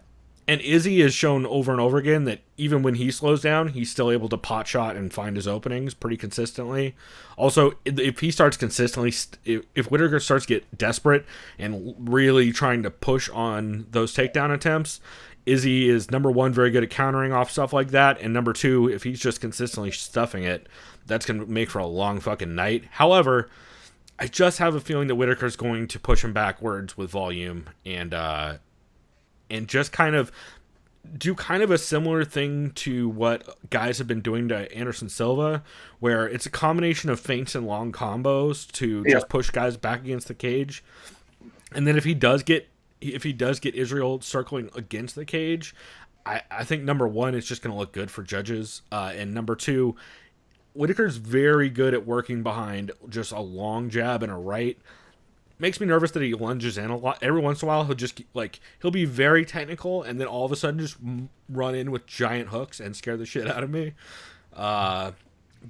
Speaker 5: And Izzy has shown over and over again that even when he slows down, he's still able to pot shot and find his openings pretty consistently. Also, if he starts consistently, if Whittaker starts to get desperate and really trying to push on those takedown attempts, Izzy is number 1 very good at countering off stuff like that, and number 2, if he's just consistently stuffing it, that's going to make for a long fucking night. However, I just have a feeling that Whittaker's going to push him backwards with volume and just kind of do kind of a similar thing to what guys have been doing to Anderson Silva, where it's a combination of feints and long combos to just push guys back against the cage. And then if he does get Israel circling against the cage, I think number 1, it's just going to look good for judges. And number 2, Whittaker's very good at working behind just a long jab and a right. Makes me nervous that he lunges in a lot. Every once in a while, he'll be very technical, and then all of a sudden just run in with giant hooks and scare the shit out of me. But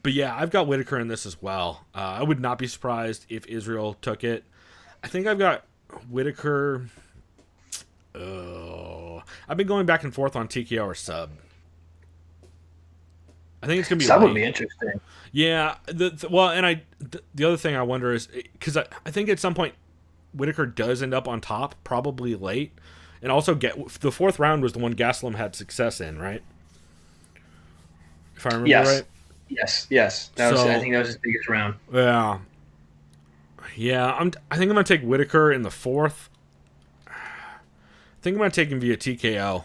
Speaker 5: yeah, I've got Whittaker in this as well. I would not be surprised if Israel took it. I think I've got Whittaker. I've been going back and forth on TKO or sub. I think it's gonna be
Speaker 6: That would
Speaker 5: late.
Speaker 6: be interesting.
Speaker 5: Yeah. The other thing I wonder is because I think at some point Whittaker does end up on top, probably late, and also the 4th round was the one Gastelum had success in, right? If I remember right.
Speaker 6: Yes. I think that was his biggest round.
Speaker 5: Yeah. I think I'm gonna take Whittaker in the 4th. I think I'm gonna take him via TKO.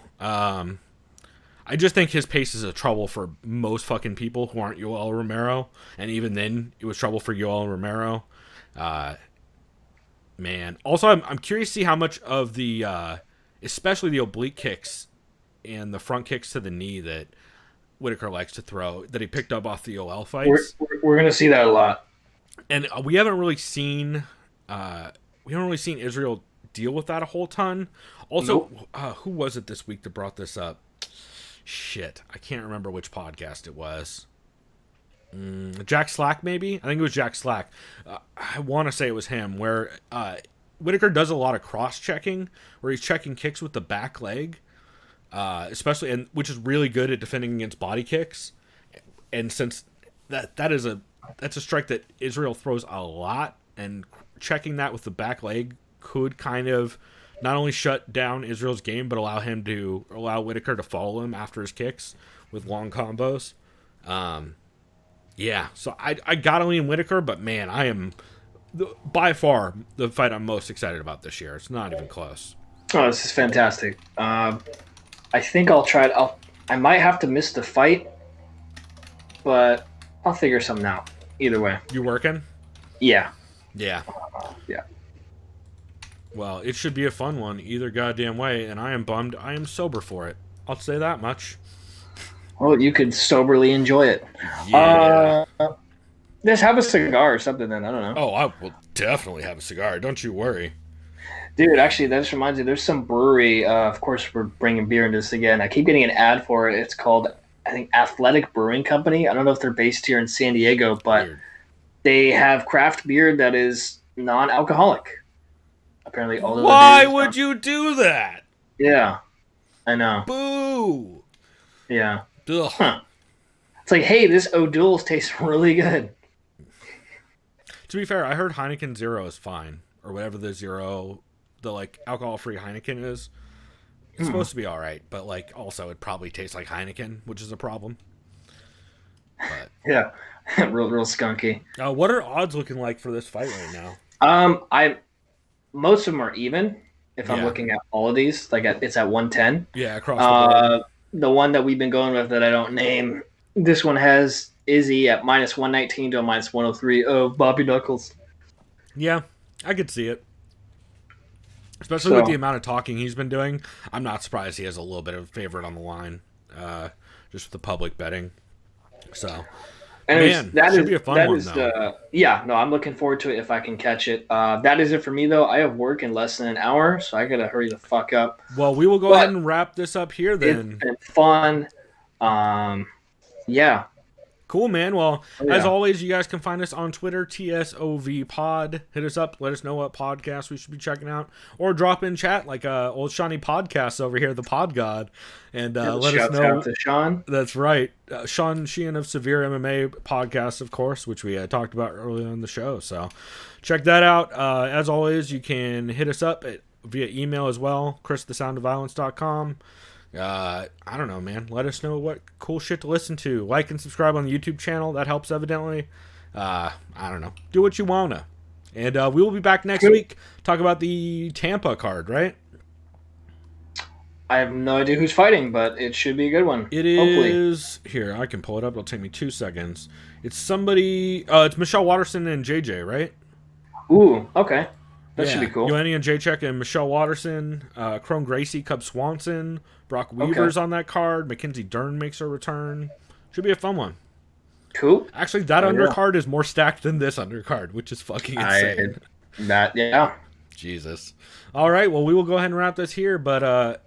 Speaker 5: I just think his pace is a trouble for most fucking people who aren't Yoel Romero, and even then, it was trouble for Yoel Romero. Man. Also, I'm curious to see how much of the, especially the oblique kicks and the front kicks to the knee that Whittaker likes to throw, that he picked up off the Yoel fights.
Speaker 6: We're going to see that a lot.
Speaker 5: And we haven't really seen Israel deal with that a whole ton. Also, who was it this week that brought this up? Shit, I can't remember which podcast it was. Jack Slack, maybe? I think it was Jack Slack. I want to say it was him, where Whittaker does a lot of cross-checking, where he's checking kicks with the back leg, especially, and which is really good at defending against body kicks. And since that's a strike that Israel throws a lot, and checking that with the back leg could kind of not only shut down Israel's game, but allow Whittaker to follow him after his kicks with long combos. Yeah, so I gotta lean Whittaker, but man, I am by far the fight I'm most excited about this year. It's not even close.
Speaker 6: Oh, this is fantastic. I think I'll try it. I might have to miss the fight, but I'll figure something out. Either way.
Speaker 5: You working?
Speaker 6: Yeah.
Speaker 5: Yeah.
Speaker 6: Yeah.
Speaker 5: Well, it should be a fun one either goddamn way, and I am bummed I am sober for it. I'll say that much.
Speaker 6: Well, you could soberly enjoy it.
Speaker 5: Yeah.
Speaker 6: Just have a cigar or something then. I don't know.
Speaker 5: Oh, I will definitely have a cigar. Don't you worry.
Speaker 6: Dude, actually, that just reminds me. There's some brewery. Of course, we're bringing beer into this again. I keep getting an ad for it. It's called, I think, Athletic Brewing Company. I don't know if they're based here in San Diego, but
Speaker 5: Weird.
Speaker 6: they have craft beer that is non-alcoholic. Apparently, all of
Speaker 5: Why would you do that?
Speaker 6: Yeah, I know.
Speaker 5: Boo.
Speaker 6: Yeah.
Speaker 5: Ugh.
Speaker 6: Huh. It's like, hey, this O'Doul's tastes really good.
Speaker 5: To be fair, I heard Heineken Zero is fine, or whatever the like alcohol-free Heineken is. It's supposed to be all right, but like also it probably tastes like Heineken, which is a problem. But
Speaker 6: Yeah, real skunky.
Speaker 5: what are odds looking like for this fight right now?
Speaker 6: Most of them are even. If I'm
Speaker 5: Yeah.
Speaker 6: looking at all of these, like it's at 110.
Speaker 5: Yeah, across the board.
Speaker 6: The one that we've been going with that I don't name, this one has Izzy at -119 to a -103 of Bobby Knuckles.
Speaker 5: Yeah, I could see it. Especially with the amount of talking he's been doing. I'm not surprised he has a little bit of a favorite on the line. Just with the public betting. So,
Speaker 6: And
Speaker 5: man, should be a fun one, though.
Speaker 6: I'm looking forward to it if I can catch it. That is it for me, though. I have work in less than an hour, so I got to hurry the fuck up.
Speaker 5: Well, we will go ahead and wrap this up here then.
Speaker 6: It's been fun. Yeah.
Speaker 5: Cool, man. Well,
Speaker 6: yeah.
Speaker 5: as always, you guys can find us on Twitter, TSOV Pod. Hit us up. Let us know what podcast we should be checking out. Or drop in chat like old Shawnee Podcasts over here, the Pod God. And let us know.
Speaker 6: Shout out to Sean.
Speaker 5: That's right. Sean Sheehan of Severe MMA Podcast, of course, which we talked about earlier in the show. So check that out. As always, you can hit us up via email as well, christhesoundofviolence.com. I don't know, man. Let us know what cool shit to listen to. Like and subscribe on the YouTube channel. That helps, evidently. I don't know. Do what you wanna. And we will be back next week. Talk about the Tampa card, right?
Speaker 6: I have no idea who's fighting, but it should be a good one.
Speaker 5: It
Speaker 6: Hopefully.
Speaker 5: is... Here, I can pull it up. It'll take me 2 seconds. It's somebody... it's Michelle Watterson and JJ, right?
Speaker 6: Ooh, okay. That should be cool.
Speaker 5: Yoanni and Jacek and Michelle Watterson. Crone Gracie, Cub Swanson. Brock Weaver's on that card. Mackenzie Dern makes her return. Should be a fun one.
Speaker 6: Cool.
Speaker 5: Actually, that undercard is more stacked than this undercard, which is fucking insane.
Speaker 6: Yeah.
Speaker 5: Jesus. All right, well, we will go ahead and wrap this here, but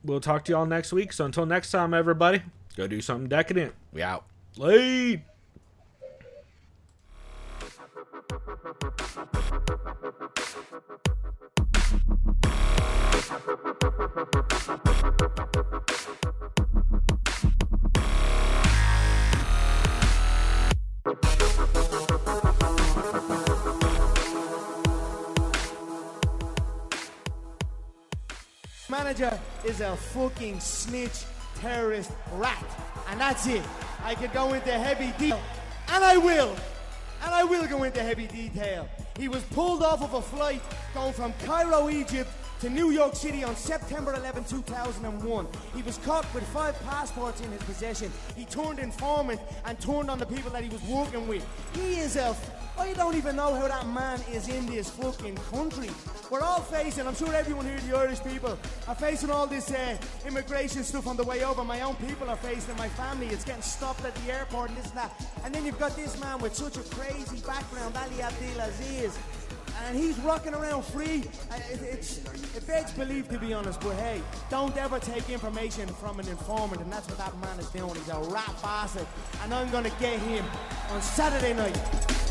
Speaker 5: we'll talk to you all next week. So until next time, everybody, go do something decadent. We out. Late.
Speaker 7: Manager is a fucking snitch, terrorist, rat. And that's it. I could go into heavy detail. And I will go into heavy detail. He was pulled off of a flight going from Cairo, Egypt to New York City on September 11, 2001. He was caught with 5 passports in his possession. He turned informant and turned on the people that he was working with. He is I don't even know how that man is in this fucking country. We're all facing, I'm sure everyone here, the Irish people, are facing all this immigration stuff on the way over. My own people are facing it, my family. It's getting stopped at the airport and this and that. And then you've got this man with such a crazy background, Ali Abdelaziz. and he's rocking around free. It begs belief, to be honest, but hey, don't ever take information from an informant, and that's what that man is doing. He's a rat bastard, and I'm gonna get him on Saturday night.